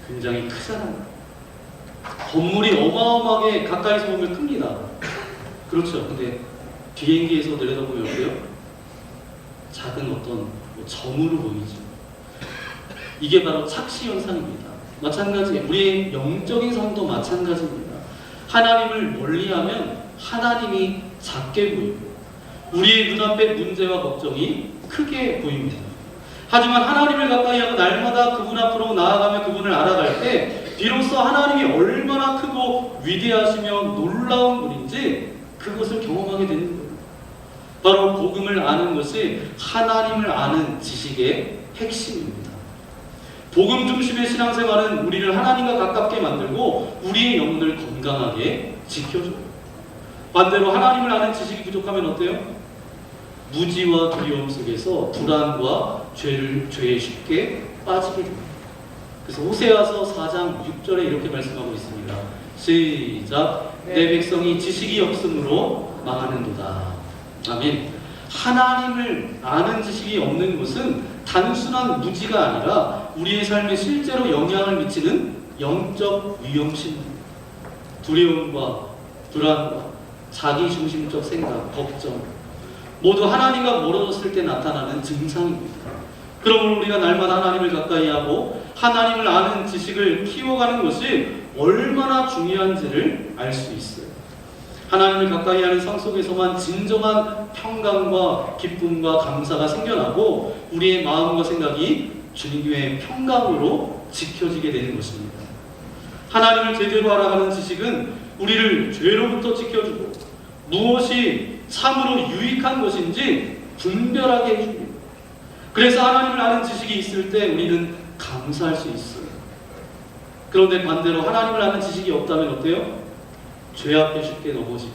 굉장히 크잖아요. 건물이 어마어마하게 가까이서 보면 큽니다. 그렇죠. 근데 비행기에서 내려다보면 어때요? 작은 어떤 점으로 보이죠. 이게 바로 착시 현상입니다. 마찬가지, 우리의 영적인 삶도 마찬가지입니다. 하나님을 멀리하면 하나님이 작게 보이고 우리의 눈앞에 문제와 걱정이 크게 보입니다. 하지만 하나님을 가까이하고 날마다 그분 앞으로 나아가며 그분을 알아갈 때 비로소 하나님이 얼마나 크고 위대하시며 놀라운 분인지 그것을 경험하게 되는 거예요. 바로 복음을 아는 것이 하나님을 아는 지식의 핵심입니다. 복음 중심의 신앙생활은 우리를 하나님과 가깝게 만들고 우리의 영혼을 건강하게 지켜줘요. 반대로 하나님을 아는 지식이 부족하면 어때요? 무지와 두려움 속에서 불안과 죄에 쉽게 빠지게 됩니다. 그래서 호세아서 4장 6절에 이렇게 말씀하고 있습니다. 시작. 내 백성이 지식이 없으므로 망하는도다. 아멘. 하나님을 아는 지식이 없는 것은 단순한 무지가 아니라 우리의 삶에 실제로 영향을 미치는 영적 위험심입니다. 두려움과 불안과 자기중심적 생각, 걱정 모두 하나님과 멀어졌을 때 나타나는 증상입니다. 그러므로 우리가 날마다 하나님을 가까이하고 하나님을 아는 지식을 키워가는 것이 얼마나 중요한지를 알 수 있어요. 하나님을 가까이하는 삶 속에서만 진정한 평강과 기쁨과 감사가 생겨나고 우리의 마음과 생각이 주님의 평강으로 지켜지게 되는 것입니다. 하나님을 제대로 알아가는 지식은 우리를 죄로부터 지켜주고 무엇이 참으로 유익한 것인지 분별하게 해줍니다. 그래서 하나님을 아는 지식이 있을 때 우리는 감사할 수 있어요. 그런데 반대로 하나님을 아는 지식이 없다면 어때요? 죄 앞에 쉽게 넘어지고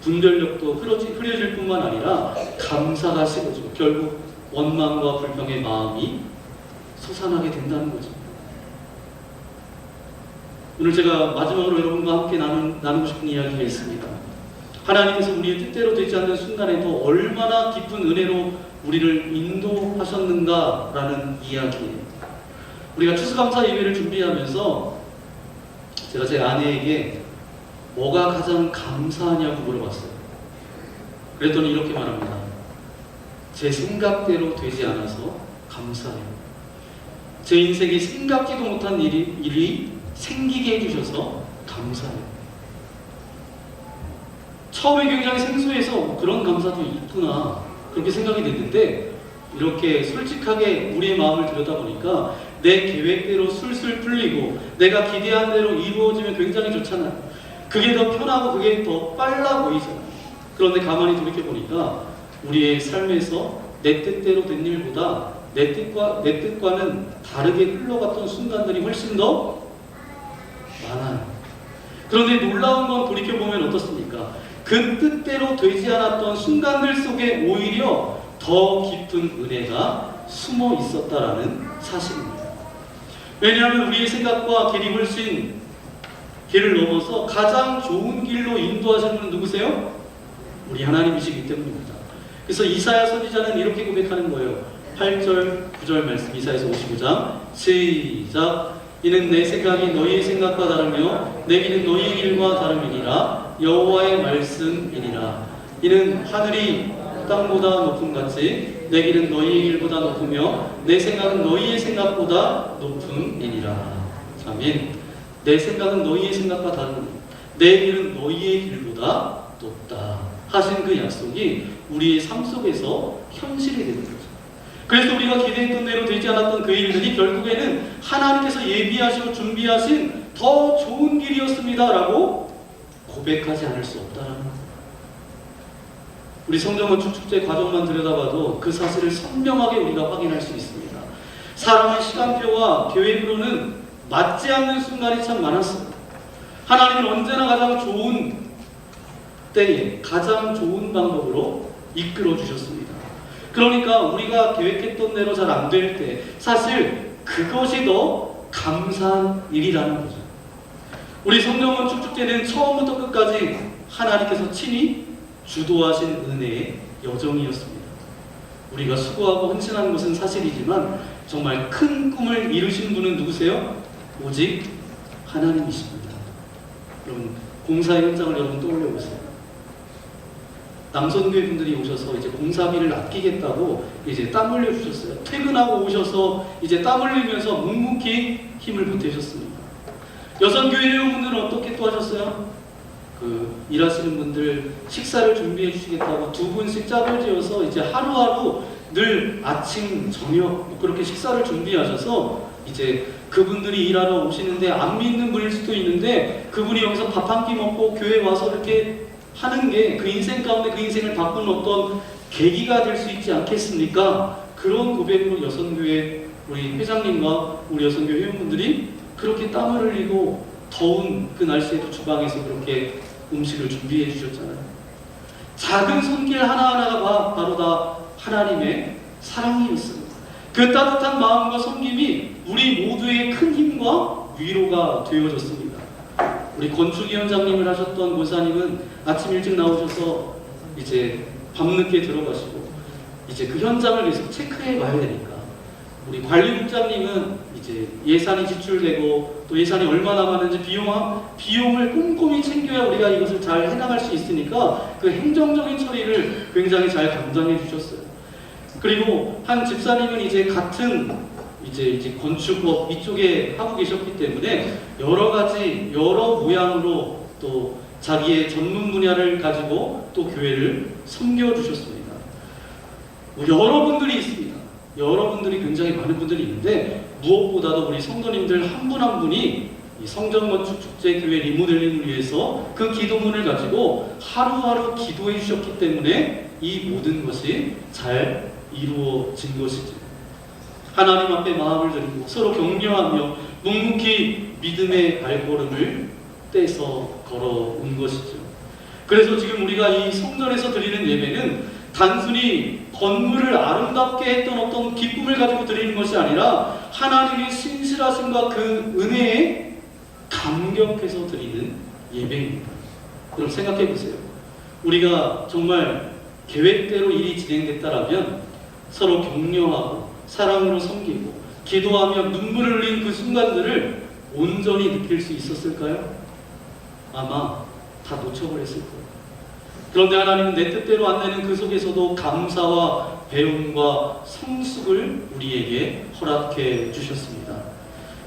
분별력도 흐려질 뿐만 아니라 감사가 식어지고 결국 원망과 불평의 마음이 솟아나게 된다는 거죠. 오늘 제가 마지막으로 여러분과 함께 나누고 싶은 이야기가 있습니다. 하나님께서 우리의 뜻대로 되지 않는 순간에도 얼마나 깊은 은혜로 우리를 인도하셨는가라는 이야기예요. 우리가 추수감사 예배를 준비하면서 제가 제 아내에게 뭐가 가장 감사하냐고 물어봤어요. 그랬더니 이렇게 말합니다. 제 생각대로 되지 않아서 감사해요. 제 인생에 생각지도 못한 일이 생기게 해주셔서 감사해요. 처음에 굉장히 생소해서 그런 감사도 있구나 그렇게 생각이 됐는데 이렇게 솔직하게 우리의 마음을 들여다보니까 내 계획대로 술술 풀리고 내가 기대한 대로 이루어지면 굉장히 좋잖아요. 그게 더 편하고 그게 더 빨라 보이잖아요. 그런데 가만히 돌이켜보니까 우리의 삶에서 내 뜻대로 된 일보다 내 뜻과는 다르게 흘러갔던 순간들이 훨씬 더 많아요. 그런데 놀라운 건 돌이켜보면 어떻습니까? 그 뜻대로 되지 않았던 순간들 속에 오히려 더 깊은 은혜가 숨어 있었다라는 사실입니다. 왜냐하면 우리의 생각과 길이 훨씬 길을 넘어서 가장 좋은 길로 인도하시는 분은 누구세요? 우리 하나님이시기 때문입니다. 그래서 이사야 선지자는 이렇게 고백하는 거예요. 8절, 9절 말씀 이사야서 55장 시작. 이는 내 생각이 너희의 생각과 다르며 내 길은 너희의 길과 다름이니라. 여호와의 말씀이니라. 이는 하늘이 땅보다 높음같이 내 길은 너희의 길보다 높으며 내 생각은 너희의 생각보다 높음이니라. 아멘. 내 생각은 너희의 생각과 다르니 내 길은 너희의 길보다 높다 하신 그 약속이 우리의 삶 속에서 현실이 되는 거죠. 그래서 우리가 기대했던 대로 되지 않았던 그 일들이 결국에는 하나님께서 예비하시고 준비하신 더 좋은 길이었습니다 라고 고백하지 않을 수 없다라는 거예요. 우리 성정건축 축제 과정만 들여다봐도 그 사실을 선명하게 우리가 확인할 수 있습니다. 사람의 시간표와 계획으로는 맞지 않는 순간이 참 많았습니다. 하나님은 언제나 가장 좋은 때에 가장 좋은 방법으로 이끌어 주셨습니다. 그러니까 우리가 계획했던 대로 잘 안 될 때 사실 그것이 더 감사한 일이라는 거죠. 우리 성정건축 축제는 처음부터 끝까지 하나님께서 친히 주도하신 은혜의 여정이었습니다. 우리가 수고하고 헌신하는 것은 사실이지만 정말 큰 꿈을 이루신 분은 누구세요? 오직 하나님이십니다. 여러분, 공사의 현장을 여러분 떠올려 보세요. 남선교회 분들이 오셔서 이제 공사비를 아끼겠다고 이제 땀 흘려 주셨어요. 퇴근하고 오셔서 이제 땀 흘리면서 묵묵히 힘을 보태셨습니다. 여선교회 회원분들은 어떻게 또 하셨어요? 일하시는 분들 식사를 준비해 주시겠다고 두 분씩 짝을 지어서 이제 하루하루 늘 아침, 저녁 그렇게 식사를 준비하셔서 이제 그분들이 일하러 오시는데 안 믿는 분일 수도 있는데 그분이 여기서 밥 한 끼 먹고 교회 와서 이렇게 하는 게 그 인생 가운데 그 인생을 바꾸는 어떤 계기가 될 수 있지 않겠습니까? 그런 고백으로 여선교회 우리 회장님과 우리 여선교회 회원분들이 그렇게 땀을 흘리고 더운 그 날씨에도 주방에서 그렇게 음식을 준비해 주셨잖아요. 작은 손길 하나하나가 바로 다 하나님의 사랑이었습니다. 그 따뜻한 마음과 섬김이 우리 모두의 큰 힘과 위로가 되어졌습니다. 우리 건축위원장님을 하셨던 권사님은 아침 일찍 나오셔서 이제 밤늦게 들어가시고 이제 그 현장을 계속 체크해 봐야 되니까 우리 관리국장님은 이제 예산이 지출되고 또 예산이 얼마 남았는지 비용을 꼼꼼히 챙겨야 우리가 이것을 잘 해나갈 수 있으니까 그 행정적인 처리를 굉장히 잘 감당해 주셨어요. 그리고 한 집사님은 이제 같은 이제 건축업 이쪽에 하고 계셨기 때문에 여러 가지 여러 모양으로 또 자기의 전문 분야를 가지고 또 교회를 섬겨 주셨습니다. 여러분들이 있습니다. 여러분들이 굉장히 많은 분들이 있는데 무엇보다도 우리 성도님들 한 분 한 분이 이 성전건축 축제 교회 리모델링을 위해서 그 기도문을 가지고 하루하루 기도해 주셨기 때문에 이 모든 것이 잘 이루어진 것이죠. 하나님 앞에 마음을 드리고 서로 격려하며 묵묵히 믿음의 발걸음을 떼서 걸어온 것이죠. 그래서 지금 우리가 이 성전에서 드리는 예배는 단순히 건물을 아름답게 했던 어떤 기쁨을 가지고 드리는 것이 아니라 하나님의 신실하심과 그 은혜에 감격해서 드리는 예배입니다. 여러분 생각해 보세요. 우리가 정말 계획대로 일이 진행됐다라면 서로 격려하고 사랑으로 섬기고 기도하며 눈물을 흘린 그 순간들을 온전히 느낄 수 있었을까요? 아마 다 놓쳐버렸을 거예요. 그런데 하나님은 내 뜻대로 안 되는 그 속에서도 감사와 배움과 성숙을 우리에게 허락해 주셨습니다.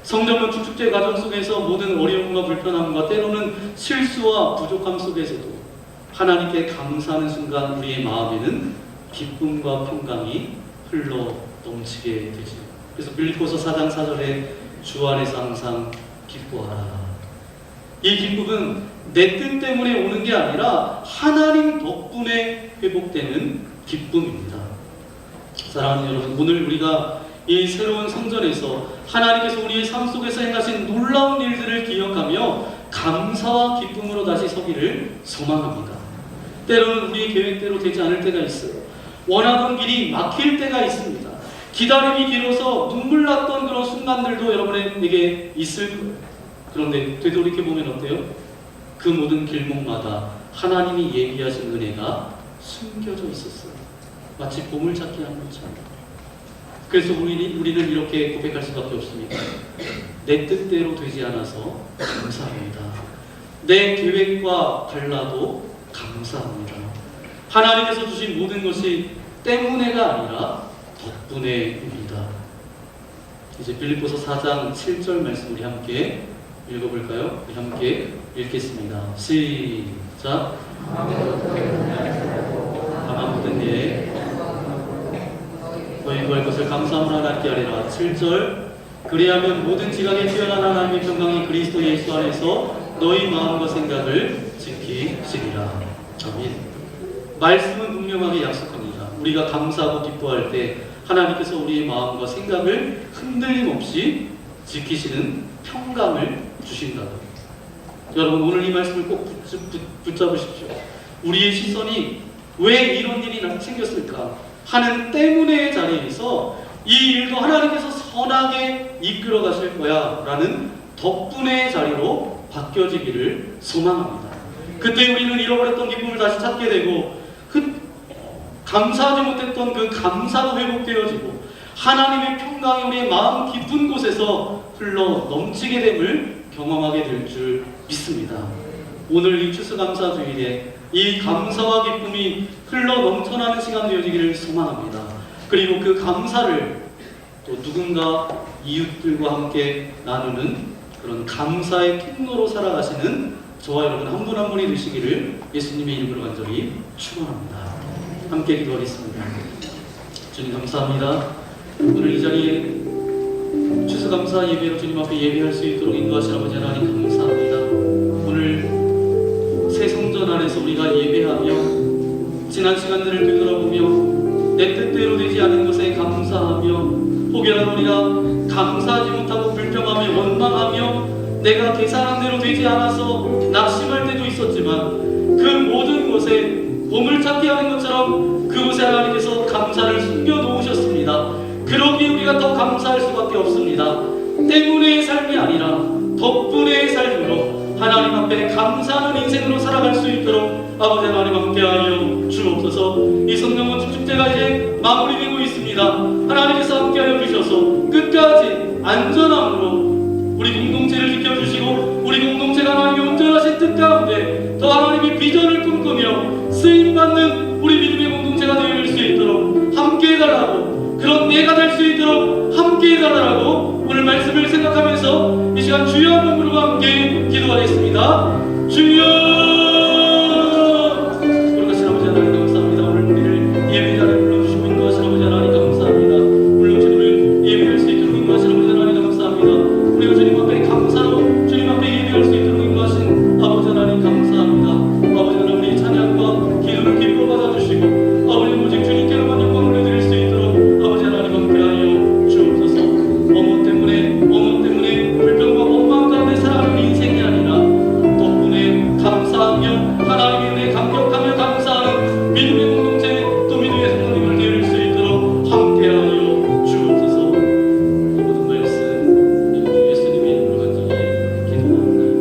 성전건축 축제 과정 속에서 모든 어려움과 불편함과 때로는 실수와 부족함 속에서도 하나님께 감사하는 순간 우리의 마음에는 기쁨과 평강이 흘러 넘치게 되죠. 그래서 빌립보서 4장 4절에 주 안에서 항상 기뻐하라. 이 기쁨은 내 뜻 때문에 오는 게 아니라 하나님 덕분에 회복되는 기쁨입니다. 사랑하는 여러분, 오늘 우리가 이 새로운 성전에서 하나님께서 우리의 삶 속에서 행하신 놀라운 일들을 기억하며 감사와 기쁨으로 다시 서기를 소망합니다. 때로는 우리의 계획대로 되지 않을 때가 있어요. 원하던 길이 막힐 때가 있습니다. 기다림이 길어서 눈물 났던 그런 순간들도 여러분에게 있을 거예요. 그런데 되돌이켜보면 어때요? 그 모든 길목마다 하나님이 예비하신 은혜가 숨겨져 있었어요. 마치 보물찾기 하는 것처럼. 그래서 우리는 이렇게 고백할 수밖에 없습니다. 내 뜻대로 되지 않아서 감사합니다. 내 계획과 달라도 감사합니다. 하나님께서 주신 모든 것이 때문에가 아니라 덕분에입니다. 이제 빌립보서 4장 7절 말씀 우리 함께 읽어볼까요? 우리 함께 읽겠습니다. 시작. 다만 모든 일에 너희 구할 것을 감사함으로 하나님께 하리라. 7절. 그리하면 모든 지각에 뛰어난 하나님의 평강이 그리스도 예수 안에서 너희 마음과 생각을 지키시리라. 아멘. 말씀은 분명하게 약속합니다. 우리가 감사하고 기뻐할 때 하나님께서 우리의 마음과 생각을 흔들림 없이 지키시는 평강을 주신다. 여러분, 오늘 이 말씀을 꼭 붙잡으십시오. 우리의 시선이 왜 이런 일이 생겼을까 하는 때문의 자리에서 이 일도 하나님께서 선하게 이끌어 가실 거야 라는 덕분의 자리로 바뀌어지기를 소망합니다. 그때 우리는 잃어버렸던 기쁨을 다시 찾게 되고 감사하지 못했던 그 감사가 회복되어지고 하나님의 평강이 우리의 마음 깊은 곳에서 흘러 넘치게 됨을 경험하게 될 줄 믿습니다. 오늘 이 추수감사주일에 이 감사와 기쁨이 흘러 넘쳐나는 시간 되어지기를 소망합니다. 그리고 그 감사를 또 누군가 이웃들과 함께 나누는 그런 감사의 통로로 살아가시는 저와 여러분 한 분 한 분이 되시기를 예수님의 이름으로 간절히 축원합니다. 함께 기도하겠습니다. 주님 감사합니다. 오늘 이 자리에 추수감사 예배로 주님 앞에 예배할 수 있도록 인도하신 아버지 하나님 감사합니다. 오늘 새 성전 안에서 우리가 예배하며 지난 시간들을 되돌아보며 내 뜻대로 되지 않은 것에 감사하며 혹여나 우리가 감사하지 못하고 불평하며 원망하며 내가 계산한 대로 되지 않아서 낙심할 때도 있었지만 그 모든 것에 보물찾기 하는 것처럼 그곳에 하나님께서 감사를 숨겨놓으셨습니다. 그러기에 우리가 더 감사할 수밖에 없습니다. 때문의 삶이 아니라 덕분의 삶으로 하나님 앞에 감사하는 인생으로 살아갈 수 있도록 아버지 하나님 함께하여 주옵소서. 이 성령원 축제가 이제 마무리되고 있습니다. 하나님께서 함께하여 주셔서 끝까지 안전함으로 우리 공동체를 지켜주시고 우리 공동체가 하나님의 온전하신 뜻 가운데 더 하나님의 비전을 꿈꾸며 쓰임받는 우리 믿음의 공동체가 되어질 수 있도록 함께해달라고, 그런 내가 될 수 있도록 함께해달라고 오늘 말씀을 생각하면서 이 시간 주여 한 번 부르고 함께 기도하겠습니다. 주여! 우리가 아버지 하나님 감사합니다. 오늘 우리를 예배자를 불러주시고 인도하신 아버지 하나님 감사합니다. 물론 우리를 예배할 수 있도록 인도하신 아버지 하나님 감사합니다. 우리가 주님 앞에 감사로 주님 앞에 예배할 수 있도록 인도하신 아버지 하나님 감사합니다. 아버지 하나님 우리의 찬양과 기도를 기뻐 받아주시고 아버지 오직 주님께로만 영광을 올려드릴 수 있도록 아버지 하나님 함께하여 주옵소서. 어머 때문에 불평과 원망 가운데 살아가는 인생이 아니라 덕분에 감사하며 하나님의 은혜에 감격하며 감사하는 믿음의 공동체 또 믿음의 성도님을 되어질 수 있도록 함께하여 주옵소서. 모든 말씀 우리 주 예수님의 이름으로 간절히 기도합니다.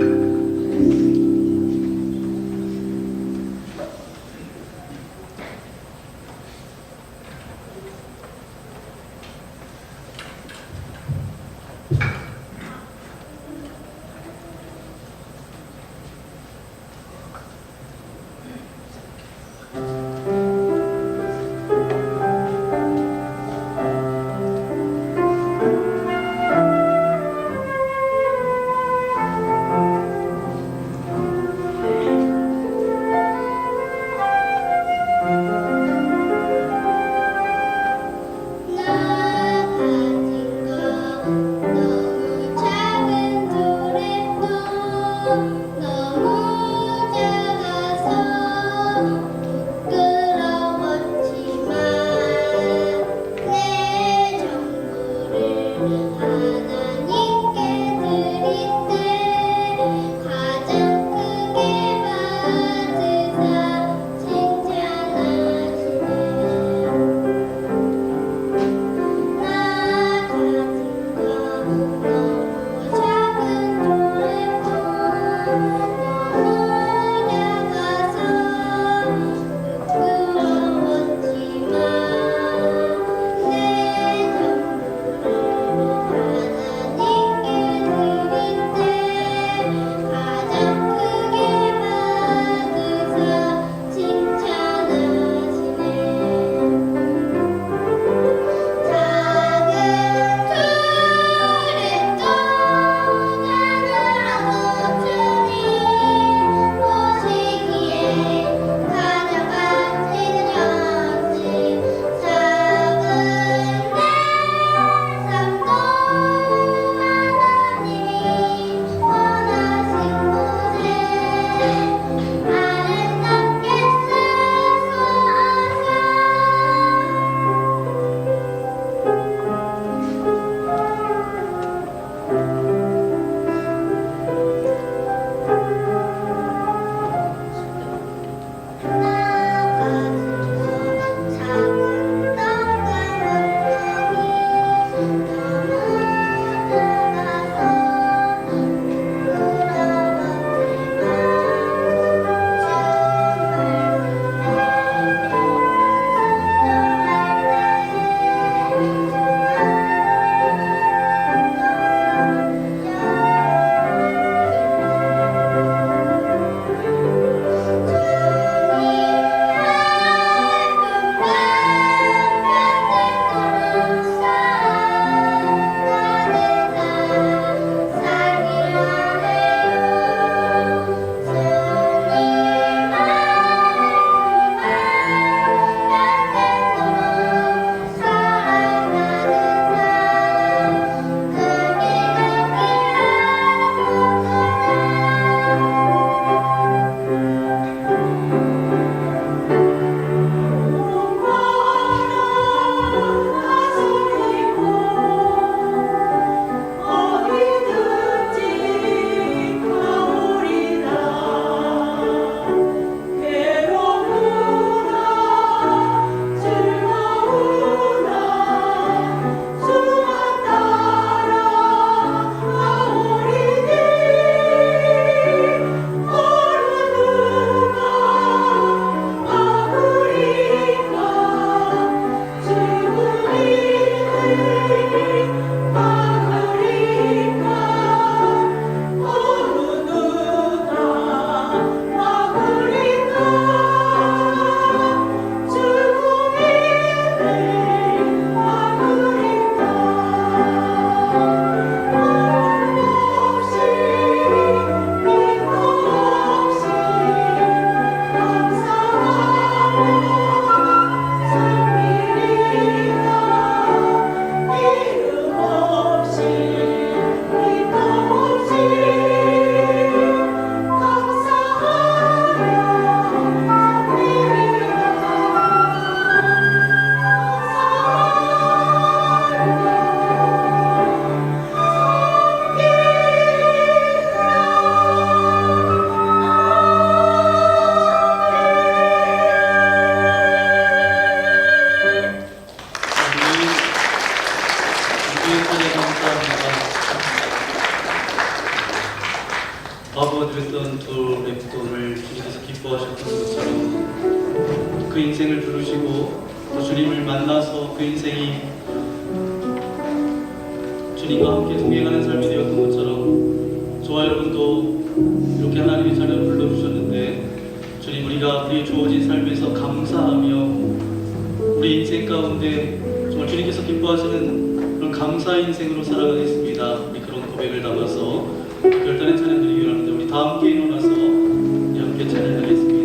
과거 드렸던 두 랩돈을 주님께서 기뻐하셨던 것처럼 그 인생을 부르시고 또 주님을 만나서 그 인생이 주님과 함께 동행하는 삶이 되었던 것처럼 저와 여러분도 이렇게 하나님의 자녀를 불러주셨는데 주님, 우리 주어진 삶에서 감사하며 우리 인생 가운데 정말 주님께서 기뻐하시는 그런 감사의 인생으로 살아가겠습니다. 우리 그런 고백을 담아서 별단의 찬양 드리기 원합니다. 우리 다 함께 일어나서 함께 찬양하겠습니다.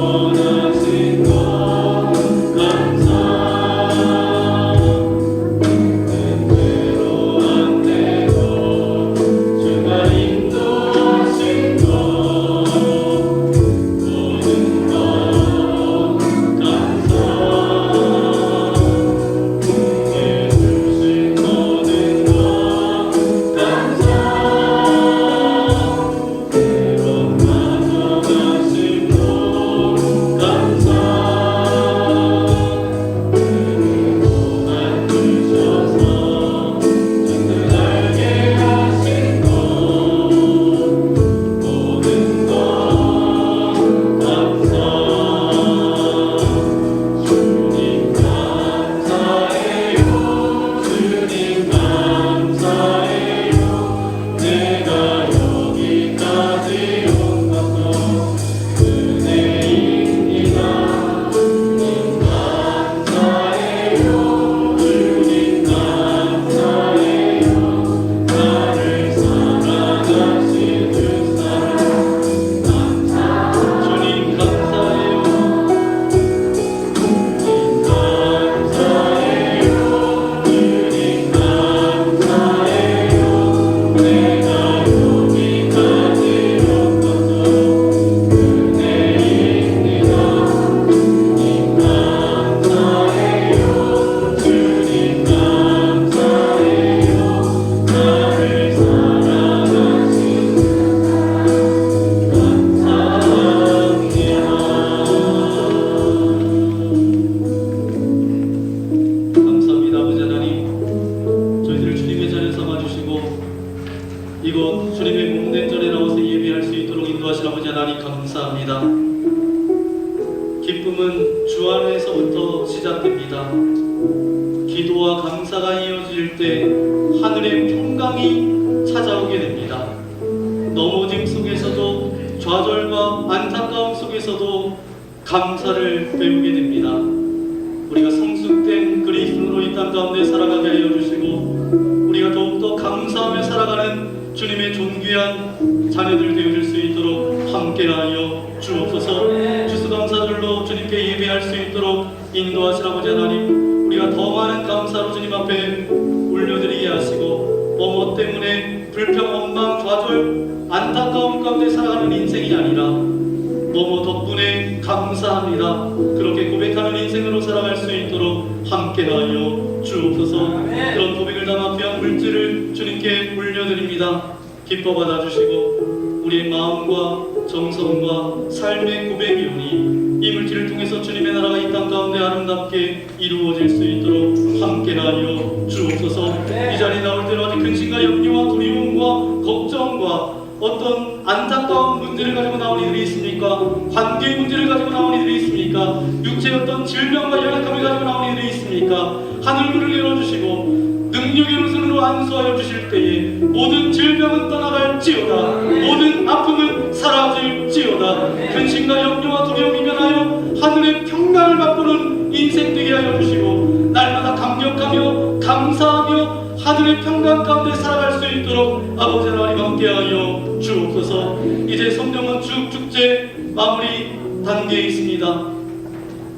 구원하신 것 기도와 감사가 이어질 때 하늘의 평강이 찾아오게 됩니다. 넘어짐 속에서도 좌절과 안타까움 속에서도 감사를 배우게 됩니다. 우리가 성숙된 그리스도로 이 땅 가운데 살아가게 하여 주시고 우리가 더욱더 감사하며 살아가는 주님의 존귀한 자녀들 되어줄 수 있도록 함께하여 주옵소서. 추수감사절로 주님께 예배할 수 있도록 인도하시라 아버지 하나님, 우리가 더 많은 감사로 주님 앞에 올려드리게 하시고 뭐뭐 때문에 불평, 원망, 좌절, 안타까움 가운데 살아가는 인생이 아니라 뭐뭐 덕분에 감사합니다, 그렇게 고백하는 인생으로 살아갈 수 있도록 함께하여 주옵소서. 그런 고백을 담아 귀한 물질을 주님께 올려드립니다. 기뻐 받아주시고 우리의 마음과 정성과 삶의 고백이오니 이 물질을 통해서 주님의 나라가 이 땅 가운데 아름답게 이루어질 수 있도록 함께하여 주옵소서. 이 자리에 나올 때마다 근심과 염려와 두려움과 걱정과 어떤 안타까운 문제를 가지고 나온 이들이 있습니까? 관계의 문제를 가지고 나온 이들이 있습니까? 육체의 어떤 질병과 연약함을 가지고 나온 이들이 있습니까? 하늘문을 열어주시고 능력의 우선으로 안수하여 주실 때에 모든 질병은 떠나갈지어다, 모든 아픔은 사라질지어다, 근심과 염려와 두려움이 면하여 하늘의 평강을 맛보는 인생 되게 하여 주시고 날마다 감격하며 감사하며 하늘의 평강 가운데 살아갈 수 있도록 아버지 하나님 함께하여 주옵소서. 이제 성령원 축제 마무리 단계에 있습니다.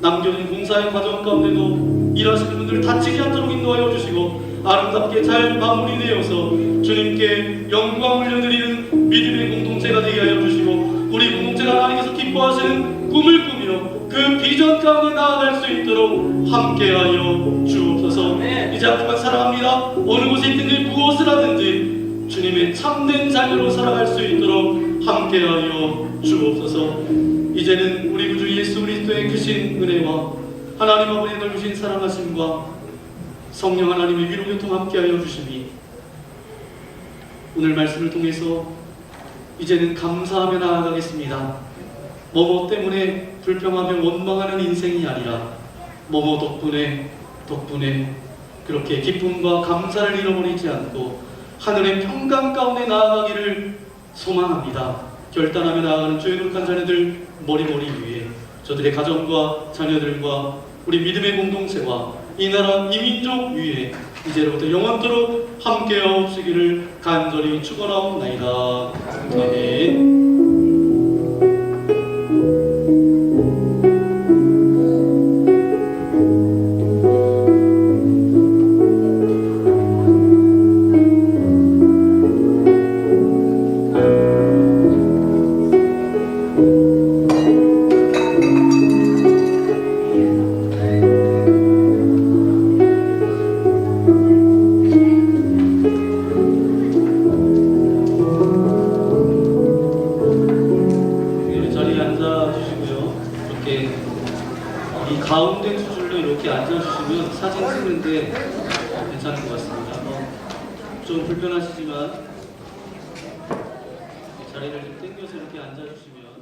남겨진 공사의 과정 가운데도 일하시는 분들 다치지 않도록 인도하여 주시고 아름답게 잘 마무리되어서 주님께 영광을 올려드리는 믿음의 공동체가 되게 하여 주시고 우리 공동체가 하나님께서 기뻐하시는 꿈을 꾸며 그 비전 가운데 나아갈 수 있도록 함께하여 주옵소서. 이제 앞으로 살아갑니다. 어느 곳에 있든지 무엇을 하든지 주님의 참된 자녀로 살아갈 수 있도록 함께하여 주옵소서. 이제는 우리 구주 예수 그리스도의 크신 은혜와 하나님 아버지의 넓으신 사랑하심과 성령 하나님의 위로 교통 함께하여 주시니 오늘 말씀을 통해서 이제는 감사하며 나아가겠습니다. 뭐뭐 때문에 불평하며 원망하는 인생이 아니라 뭐뭐 덕분에 그렇게 기쁨과 감사를 잃어버리지 않고 하늘의 평강 가운데 나아가기를 소망합니다. 결단하며 나아가는 주의 거룩한 자녀들 머리머리 위에 저들의 가정과 자녀들과 우리 믿음의 공동체와 이 나라 이 민족 위에 이제로부터 영원토록 함께하옵시기를 간절히 축원하옵나이다. 아멘. 가운데 두 줄로 이렇게 앉아주시면 사진 찍는데 괜찮은 것 같습니다. 좀 불편하시지만 자리를 좀 당겨서 이렇게 앉아주시면